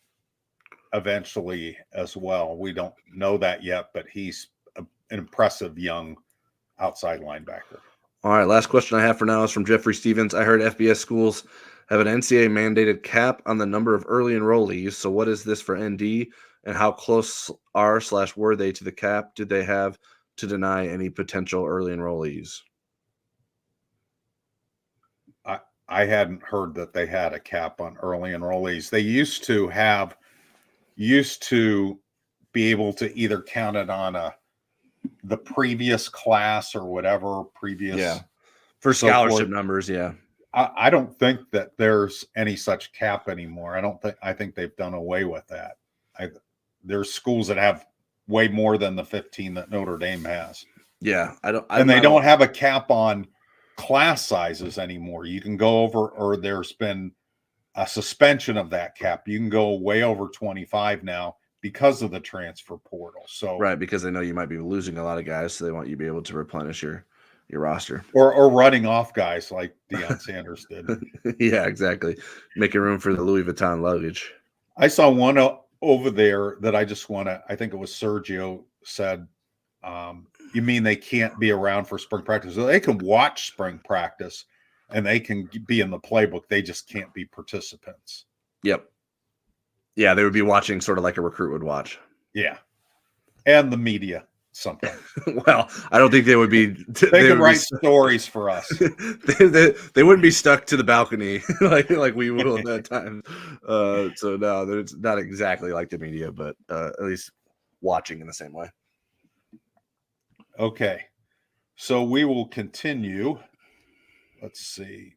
eventually as well. We don't know that yet, but he's an impressive young outside linebacker. All right, last question I have for now is from Jeffrey Stevens. I heard FBS schools have an NCAA mandated cap on the number of early enrollees. So what is this for ND, and how close were they to the cap? Did they have to deny any potential early enrollees? I hadn't heard that they had a cap on early enrollees. They used to be able to either count it on the previous class or whatever previous. Yeah. For scholarship numbers. Yeah. I don't think that there's any such cap anymore. I think they've done away with that. There's schools that have way more than the 15 that Notre Dame has. Yeah. They don't have a cap on class sizes anymore. You can go over, or there's been a suspension of that cap. You can go way over 25 now because of the transfer portal. So right, because they know you might be losing a lot of guys, so they want you to be able to replenish your roster. Or running off guys like Deion Sanders did. Yeah, exactly. Making room for the Louis Vuitton luggage. I saw one over there that I think it was Sergio said, you mean they can't be around for spring practice? So they can watch spring practice and they can be in the playbook. They just can't be participants. Yep. Yeah, they would be watching sort of like a recruit would watch. Yeah. And the media sometimes. Well, I don't think they would be. They could write stories for us. they wouldn't be stuck to the balcony like we will at that time. So no, it's not exactly like the media, but at least watching in the same way. Okay. So we will continue. let's see.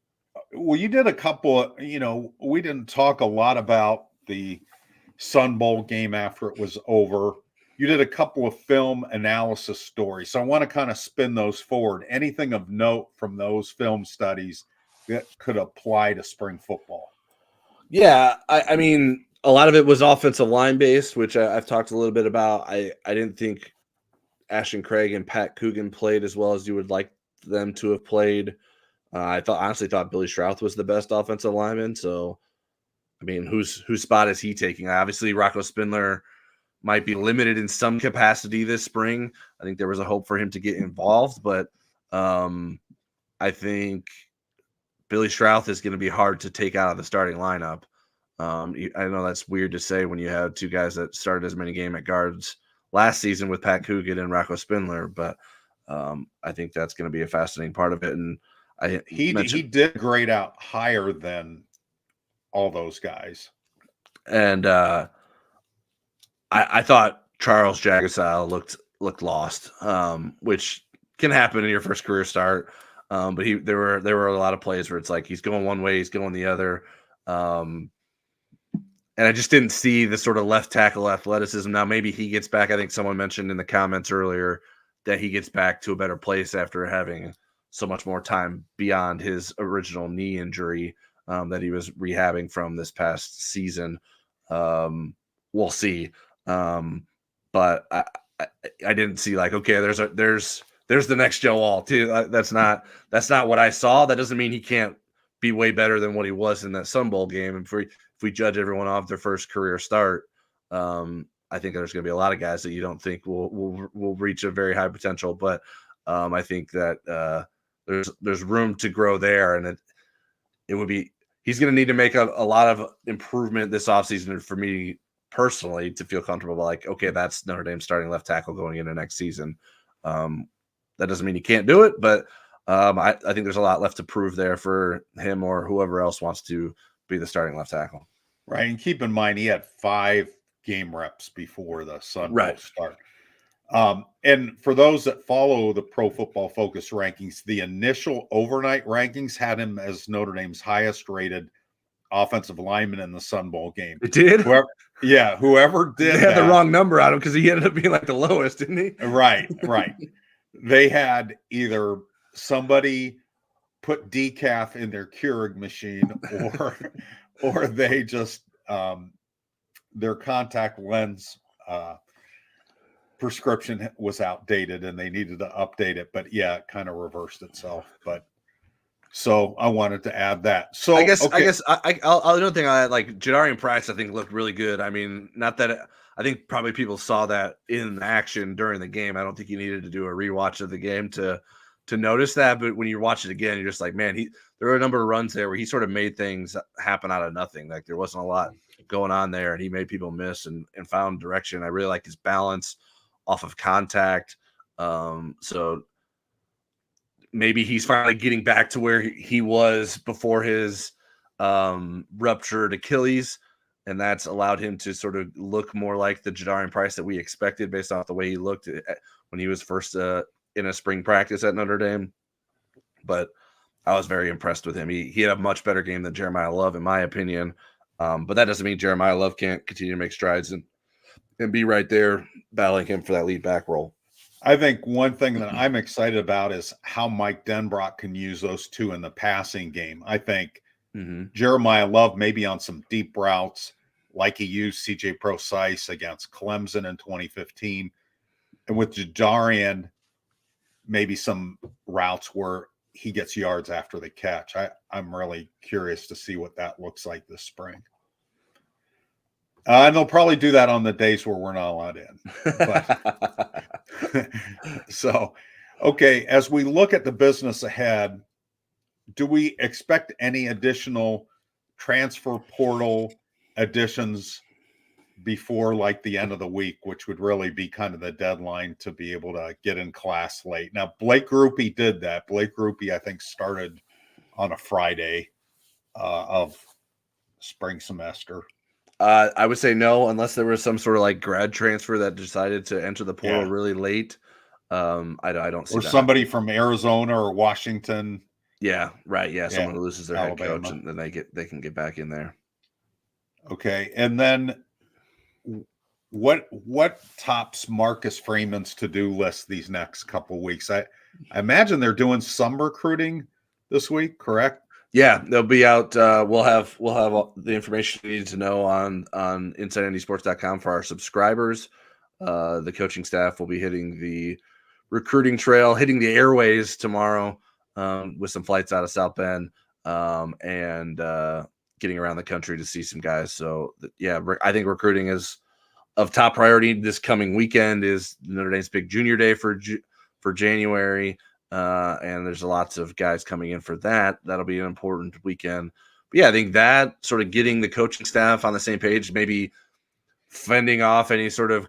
Well, you did a couple of, we didn't talk a lot about the Sun Bowl game after it was over. You did a couple of film analysis stories. So I want to kind of spin those forward. Anything of note from those film studies that could apply to spring football? Yeah, I mean, a lot of it was offensive line based, which I've talked a little bit about. I didn't think Ashton Craig and Pat Coogan played as well as you would like them to have played. I honestly thought Billy Strouth was the best offensive lineman. So, I mean, whose spot is he taking? Obviously, Rocco Spindler might be limited in some capacity this spring. I think there was a hope for him to get involved, but I think Billy Strouth is going to be hard to take out of the starting lineup. I know that's weird to say when you have two guys that started as many games at guards last season with Pat Coogan and Rocco Spindler, but I think that's going to be a fascinating part of it. And he did grade out higher than all those guys. And I thought Charles Jagusah looked lost, which can happen in your first career start. But there were a lot of plays where it's like he's going one way, he's going the other. And I just didn't see the sort of left tackle athleticism. Now, maybe he gets back. I think someone mentioned in the comments earlier that he gets back to a better place after having so much more time beyond his original knee injury that he was rehabbing from this past season. We'll see. But I didn't see like, okay, there's the next Joe All too. That's not what I saw. That doesn't mean he can't be way better than what he was in that Sun Bowl game. And if we judge everyone off their first career start, I think there's going to be a lot of guys that you don't think will reach a very high potential. But I think that there's room to grow there, and it would be he's going to need to make a lot of improvement this offseason for me personally to feel comfortable. Like, okay, that's Notre Dame starting left tackle going into next season. That doesn't mean he can't do it, but I think there's a lot left to prove there for him or whoever else wants to be the starting left tackle. Right. And keep in mind, he had 5 game reps before the Sun Bowl start. And for those that follow the Pro Football Focus rankings, the initial overnight rankings had him as Notre Dame's highest rated offensive lineman in the Sun Bowl game. It did? Whoever did they had the wrong number on him because he ended up being like the lowest, didn't he? Right. They had either somebody put decaf in their Keurig machine or they just their contact lens prescription was outdated and they needed to update it. But yeah, it kind of reversed itself. But so I wanted to add that. So I guess another thing I like Jadarian Price, I think looked really good. I mean, not that I think probably people saw that in action during the game. I don't think you needed to do a rewatch of the game to notice that. But when you watch it again, you're just like, man, there were a number of runs there where he sort of made things happen out of nothing. Like there wasn't a lot going on there, and he made people miss and found direction. I really like his balance off of contact. So maybe he's finally getting back to where he was before his ruptured Achilles, and that's allowed him to sort of look more like the Jadarian Price that we expected based off the way he looked when he was first in a spring practice at Notre Dame. But I was very impressed with him. He had a much better game than Jeremiah Love, in my opinion. But that doesn't mean Jeremiah Love can't continue to make strides and be right there battling him for that lead back role. I think one thing that I'm excited about is how Mike Denbrock can use those two in the passing game. I think Jeremiah Love maybe on some deep routes like he used CJ Procise against Clemson in 2015. And with Jadarian, maybe some routes where he gets yards after the catch. I'm really curious to see what that looks like this spring. And they'll probably do that on the days where we're not allowed in. But, so, okay, as we look at the business ahead, do we expect any additional transfer portal additions before like the end of the week, which would really be kind of the deadline to be able to get in class late? Now, Blake Grupe did that. Blake Grupe, I think, started on a Friday of spring semester. I would say no, unless there was some sort of like grad transfer that decided to enter the portal really late. I don't see or that. Somebody from Arizona or Washington. Yeah, right. Yeah, Yeah, someone who loses their head coach, Alabama. and then they can get back in there. Okay, and then what tops Marcus Freeman's to-do list these next couple weeks? I imagine they're doing some recruiting this week, correct? Yeah, they'll be out. We'll have all the information you need to know on InsideNDSports.com for our subscribers. The coaching staff will be hitting the recruiting trail, hitting the airways tomorrow with some flights out of South Bend and getting around the country to see some guys. So yeah, I think recruiting is of top priority this coming weekend. Is Notre Dame's big junior day for January. And there's lots of guys coming in for that. That'll be an important weekend. But yeah, I think that sort of getting the coaching staff on the same page, maybe fending off any sort of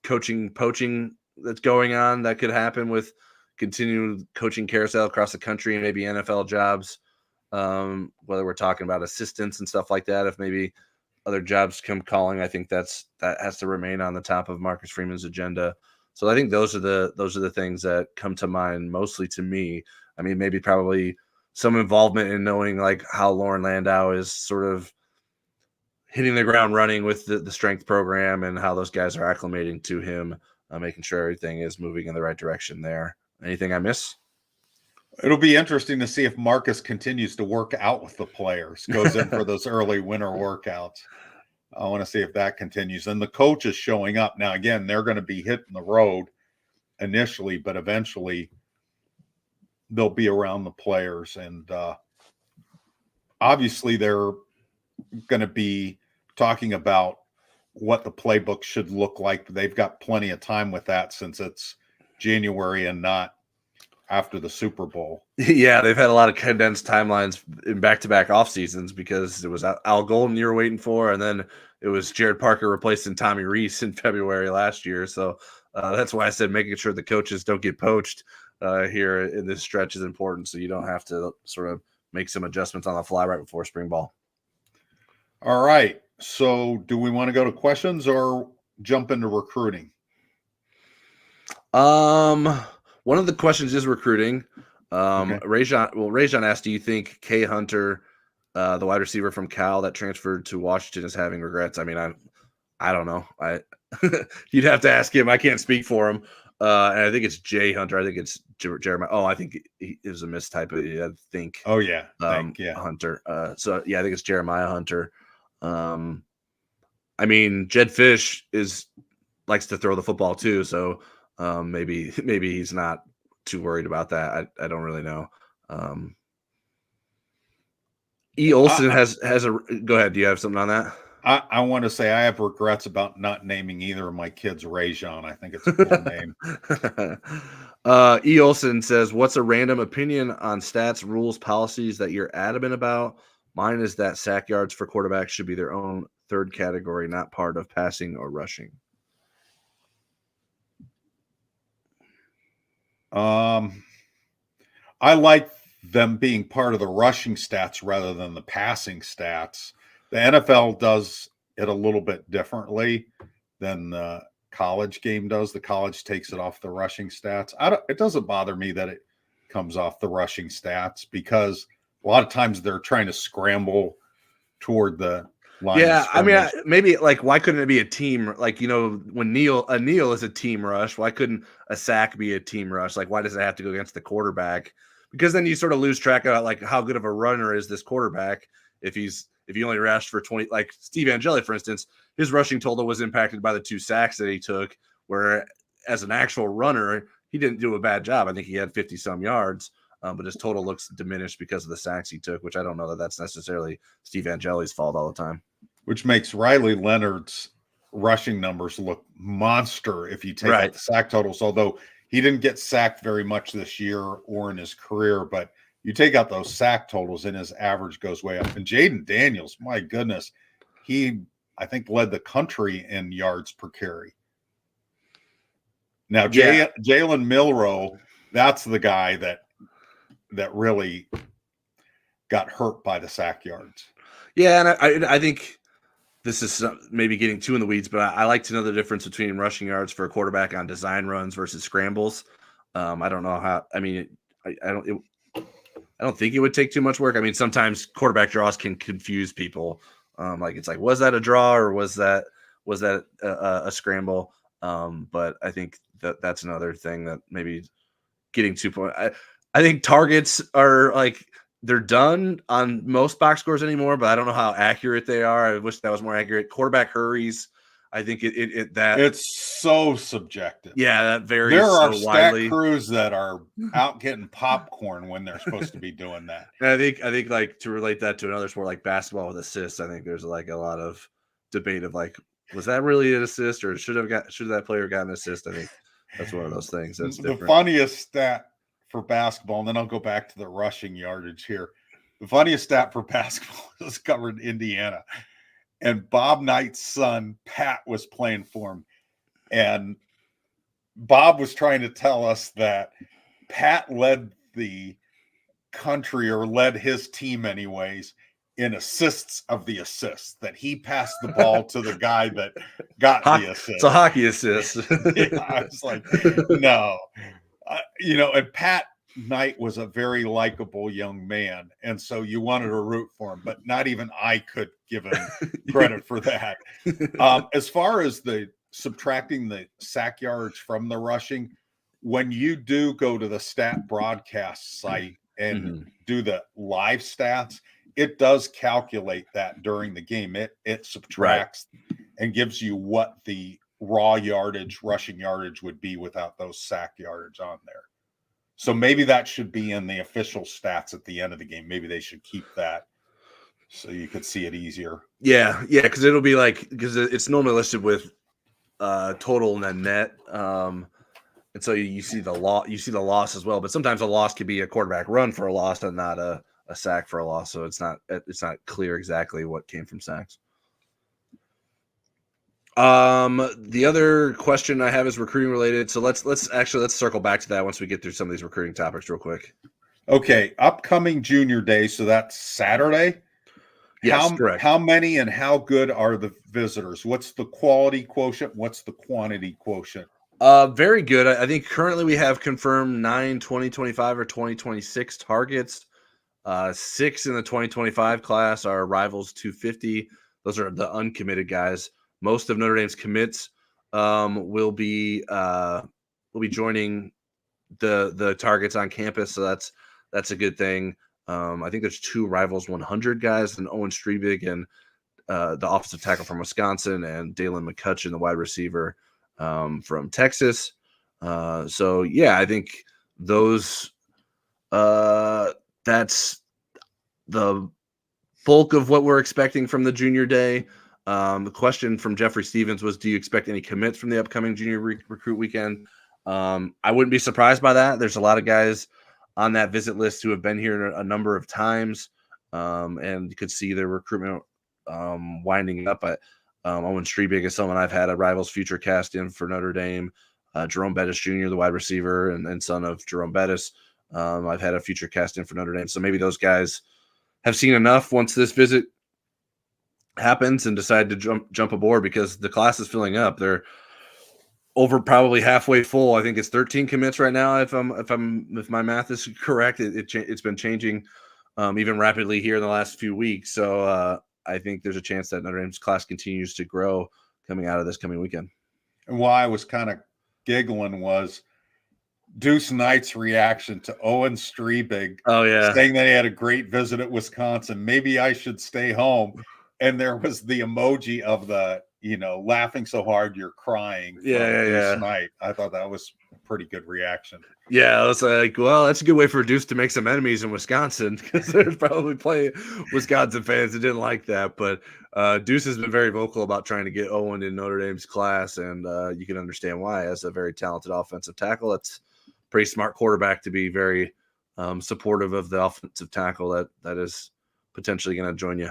coaching poaching that's going on that could happen with continued coaching carousel across the country and maybe NFL jobs, whether we're talking about assistants and stuff like that. If maybe other jobs come calling, I think that has to remain on the top of Marcus Freeman's agenda. So I think those are the things that come to mind mostly to me. I mean, maybe probably some involvement in knowing like how Lauren Landau is sort of hitting the ground running with the strength program and how those guys are acclimating to him, making sure everything is moving in the right direction there. Anything I miss? It'll be interesting to see if Marcus continues to work out with the players, goes in for those early winter workouts. I want to see if that continues. And the coach is showing up. Now, again, they're going to be hitting the road initially, but eventually they'll be around the players. And obviously they're going to be talking about what the playbook should look like. They've got plenty of time with that since it's January and not after the Super Bowl. Yeah, they've had a lot of condensed timelines in back-to-back off seasons because it was Al Golden you were waiting for, and then it was Jared Parker replacing Tommy Rees in February last year. So that's why I said making sure the coaches don't get poached here in this stretch is important, so you don't have to sort of make some adjustments on the fly right before spring ball. All right. So do we want to go to questions or jump into recruiting? One of the questions is recruiting. Okay. Rajon asked, do you think Kay Hunter, the wide receiver from Cal that transferred to Washington, is having regrets? I mean, I don't know. You'd have to ask him. I can't speak for him. And I think it's Jay Hunter. I think it's Jeremiah. Oh, I think it was a mistype. I think. Oh yeah. Hunter. So yeah, I think it's Jeremiah Hunter. I mean, Jed Fish likes to throw the football too, so maybe he's not too worried about that. I don't really know. E. Olson has a. Go ahead. Do you have something on that? I want to say I have regrets about not naming either of my kids Rajon. I think it's a cool name. E. Olson says, what's a random opinion on stats, rules, policies that you're adamant about? Mine is that sack yards for quarterbacks should be their own third category, not part of passing or rushing. I like them being part of the rushing stats rather than the passing stats. The NFL does it a little bit differently than the college game does. The college takes it off the rushing stats. It doesn't bother me that it comes off the rushing stats because a lot of times they're trying to scramble toward the line. Yeah, I mean, maybe like why couldn't it be a team? Like, you know, when a kneel is a team rush, why couldn't a sack be a team rush? Like, why does it have to go against the quarterback? Because then you sort of lose track of like how good of a runner is this quarterback if he only rushed for 20. Like Steve Angeli, for instance, his rushing total was impacted by the 2 sacks that he took, where as an actual runner, he didn't do a bad job. I think he had 50 some yards. But his total looks diminished because of the sacks he took, which I don't know that that's necessarily Steve Angeli's fault all the time. Which makes Riley Leonard's rushing numbers look monster if you take out the sack totals, although he didn't get sacked very much this year or in his career, but you take out those sack totals and his average goes way up. And Jaden Daniels, my goodness, he, I think, led the country in yards per carry. Now, Jalen Milroe, that's the guy that really got hurt by the sack yards. Yeah, and I think this is maybe getting too in the weeds, but I like to know the difference between rushing yards for a quarterback on design runs versus scrambles. I don't know how. I mean, I don't. I don't think it would take too much work. I mean, sometimes quarterback draws can confuse people. Like it's like, was that a draw or was that a scramble? But I think that's another thing that maybe getting 2 point. I think targets are like they're done on most box scores anymore, but I don't know how accurate they are. I wish that was more accurate. Quarterback hurries. I think it's so subjective. Yeah, that varies There are so stat widely. crews that are out getting popcorn when they're supposed to be doing that. And I think like to relate that to another sport like basketball with assists, I think there's like a lot of debate of like, was that really an assist or should that player got an assist? I think that's one of those things that's different. The funniest stat for basketball, and then I'll go back to the rushing yardage here. The funniest stat for basketball is covered in Indiana. And Bob Knight's son, Pat, was playing for him. And Bob was trying to tell us that Pat led the country, or led his team anyways, in assists of the assists, that he passed the ball to the guy that got the assist. It's a hockey assist. Yeah, I was like, no. And Pat Knight was a very likable young man, and so you wanted to root for him, but not even I could give him credit for that. As far as the subtracting the sack yards from the rushing, when you do go to the stat broadcast site and do the live stats, it does calculate that during the game. It subtracts and gives you what the raw yardage, rushing yardage would be without those sack yardage on there. So maybe that should be in the official stats at the end of the game. Maybe they should keep that so you could see it easier. Yeah, because it'll be like, because it's normally listed with total and net, and so you see the loss as well. But sometimes a loss could be a quarterback run for a loss and not a sack for a loss. So it's not clear exactly what came from sacks. The other question I have is recruiting related. So let's circle back to that once we get through some of these recruiting topics real quick. Okay. Upcoming junior day. So that's Saturday. Yes, correct. How many and how good are the visitors? What's the quality quotient? What's the quantity quotient? Very good. I think currently we have confirmed 9 2025 or 2026 targets. 6 in the 2025 class are Rivals 250. Those are the uncommitted guys. Most of Notre Dame's commits will be joining the targets on campus, so that's a good thing. I think there's 2 Rivals 100 guys, and Owen Strebig and the offensive tackle from Wisconsin, and Dalen McCutcheon, the wide receiver from Texas. So yeah, I think those that's the bulk of what we're expecting from the junior day. The question from Jeffrey Stevens was, do you expect any commits from the upcoming junior recruit weekend? I wouldn't be surprised by that. There's a lot of guys on that visit list who have been here a number of times, and you could see their recruitment winding up. Owen Strebig is someone I've had a Rivals future cast in for Notre Dame. Jerome Bettis Jr., the wide receiver and son of Jerome Bettis, I've had a future cast in for Notre Dame. So maybe those guys have seen enough once this visit happens and decide to jump aboard, because the class is filling up. They're over probably halfway full. I think it's 13 commits right now. If my math is correct, it's been changing even rapidly here in the last few weeks. So I think there's a chance that Notre Dame's class continues to grow coming out of this coming weekend. And why I was kind of giggling was Deuce Knight's reaction to Owen Strebig. Oh yeah, saying that he had a great visit at Wisconsin. Maybe I should stay home. And there was the emoji of the, laughing so hard you're crying. Yeah. Knight. I thought that was a pretty good reaction. Yeah, I was like, well, that's a good way for Deuce to make some enemies in Wisconsin, because there's probably plenty of Wisconsin fans that didn't like that. But Deuce has been very vocal about trying to get Owen in Notre Dame's class, and you can understand why. As a very talented offensive tackle, it's a pretty smart quarterback to be very supportive of the offensive tackle that is potentially going to join you.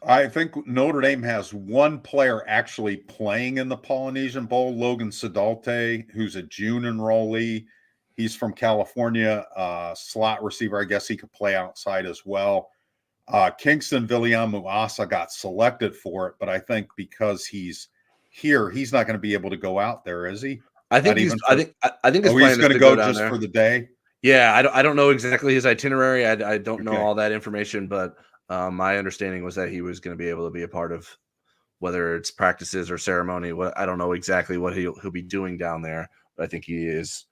I think Notre Dame has one player actually playing in the Polynesian Bowl, Logan Sedalte, who's a June enrollee. He's from California, slot receiver. I guess he could play outside as well. Kingston Viliamu-Asa got selected for it, but I think because he's here, he's not going to be able to go out there, is he? I think he's going to go just for the day. Yeah, I don't know exactly his itinerary. I don't know Okay. all that information, but my understanding was that he was going to be able to be a part of whether it's practices or ceremony. What I don't know exactly what he'll be doing down there, but I think he is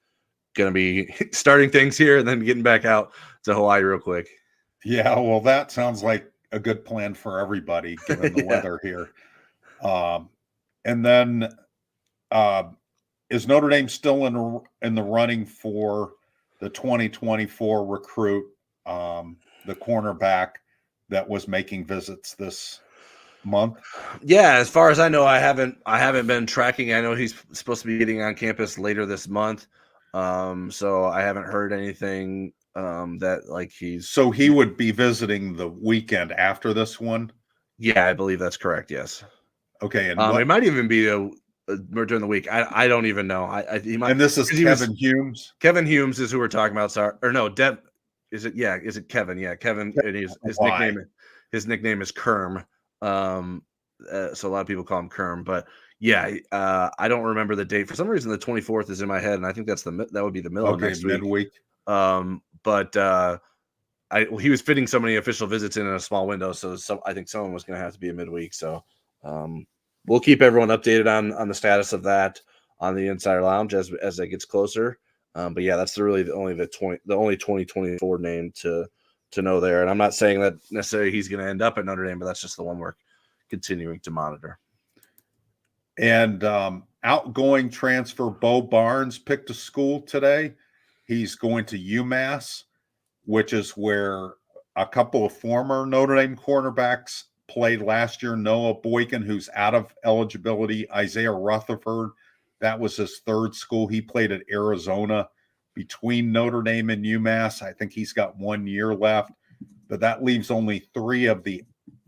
going to be starting things here and then getting back out to Hawaii real quick. Yeah, well, that sounds like a good plan for everybody, given the Yeah. weather here. And then, uh, is Notre Dame still in the running for the 2024 recruit, the cornerback that was making visits this month? Yeah, as far as I know, I haven't been tracking. I know he's supposed to be getting on campus later this month. So I haven't heard anything that like he's So he would be visiting the weekend after this one. yeah, I believe that's correct. Yes. Okay, and It what? might even be during the week. I don't even know. He might And this is 'cause he was Kevin Humes. Kevin Humes is who we're talking about. Sorry, or no, Dev. Is it? Yeah, is it Kevin? Yeah, Kevin. And Why? his nickname is Kerm. So a lot of people call him Kerm. But yeah, I don't remember the date for some reason. The 24th is in my head, and I think that would be the middle of Okay, next week. midweek. But he was fitting so many official visits in a small window, so I think someone was going to have to be a midweek. So we'll keep everyone updated on the status of that on the Insider Lounge as it gets closer. But yeah, that's the only 2024 name to know there. And I'm not saying that necessarily he's going to end up at Notre Dame, but that's just the one we're continuing to monitor. And outgoing transfer Bo Barnes picked a school today. He's going to UMass, which is where a couple of former Notre Dame cornerbacks played last year. Noah Boykin, who's out of eligibility. Isaiah Rutherford, that was his third school. He played at Arizona between Notre Dame and UMass. I think he's got 1 year left, but that leaves only 3 of the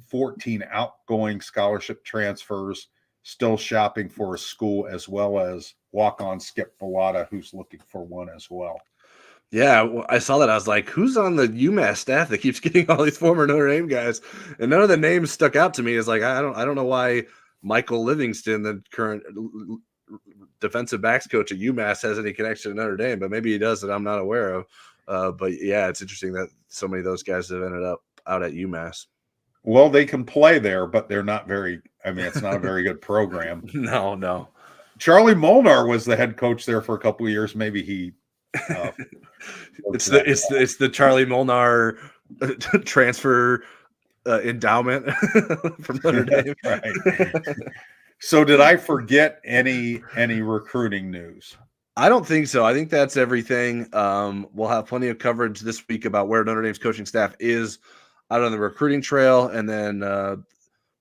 14 outgoing scholarship transfers still shopping for a school, as well as walk-on Skip Vallata, who's looking for one as well. Yeah, I saw that. I was like, who's on the UMass staff that keeps getting all these former Notre Dame guys? And none of the names stuck out to me. It's like, I don't know why Michael Livingston, the current defensive backs coach at UMass, has any connection to Notre Dame, but maybe he does that I'm not aware of. But yeah, it's interesting that so many of those guys have ended up out at UMass. Well, they can play there, but they're not very, it's not a very good program. No. Charlie Molnar was the head coach there for a couple of years. Maybe he it's the Charlie Molnar transfer endowment from Notre Dame. Right. So did I forget any recruiting news? I don't think so. I think that's everything. We'll have plenty of coverage this week about where Notre Dame's coaching staff is out on the recruiting trail, and then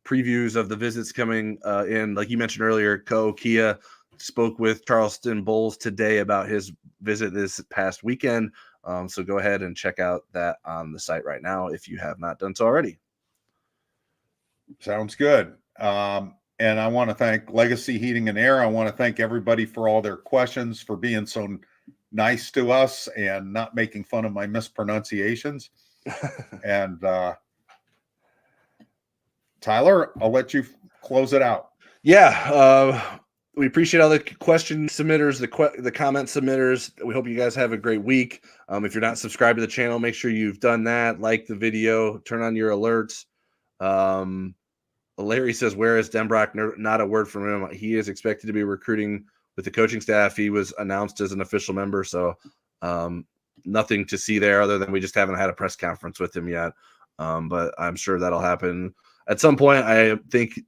previews of the visits coming in. Like you mentioned earlier, Kia spoke with Charleston Bowles today about his visit this past weekend. So go ahead and check out that on the site right now if you have not done so already. Sounds good. And I want to thank Legacy Heating and Air. I want to thank everybody for all their questions, for being so nice to us and not making fun of my mispronunciations. And Tyler, I'll let you close it out. Yeah. We appreciate all the question submitters, the comment submitters. We hope you guys have a great week. If you're not subscribed to the channel, make sure you've done that. Like the video, turn on your alerts. Larry says, where is Denbrock? Not a word from him. He is expected to be recruiting with the coaching staff. He was announced as an official member, so nothing to see there other than we just haven't had a press conference with him yet. But I'm sure that'll happen at some point. I think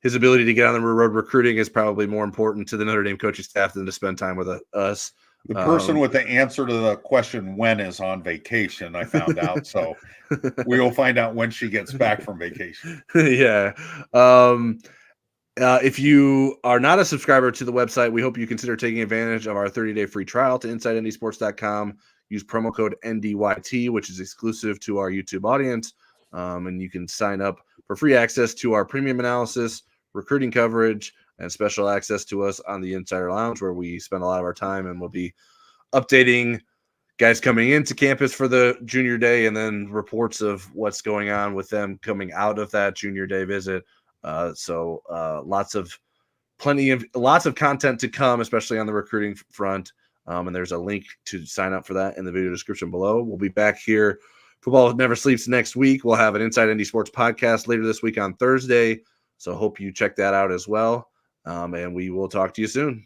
his ability to get on the road recruiting is probably more important to the Notre Dame coaching staff than to spend time with us. The person with the answer to the question when is on vacation, I found out. So we will find out when she gets back from vacation. Yeah. If you are not a subscriber to the website, we hope you consider taking advantage of our 30-day free trial to InsideNDSports.com. Use promo code NDYT, which is exclusive to our YouTube audience. And you can sign up for free access to our premium analysis, recruiting coverage, and special access to us on the Insider Lounge, where we spend a lot of our time, and we'll be updating guys coming into campus for the junior day and then reports of what's going on with them coming out of that junior day visit. So lots of content to come, especially on the recruiting front. And there's a link to sign up for that in the video description below. We'll be back here. Football Never Sleeps next week. We'll have an Inside Indy Sports podcast later this week on Thursday. So hope you check that out as well. And we will talk to you soon.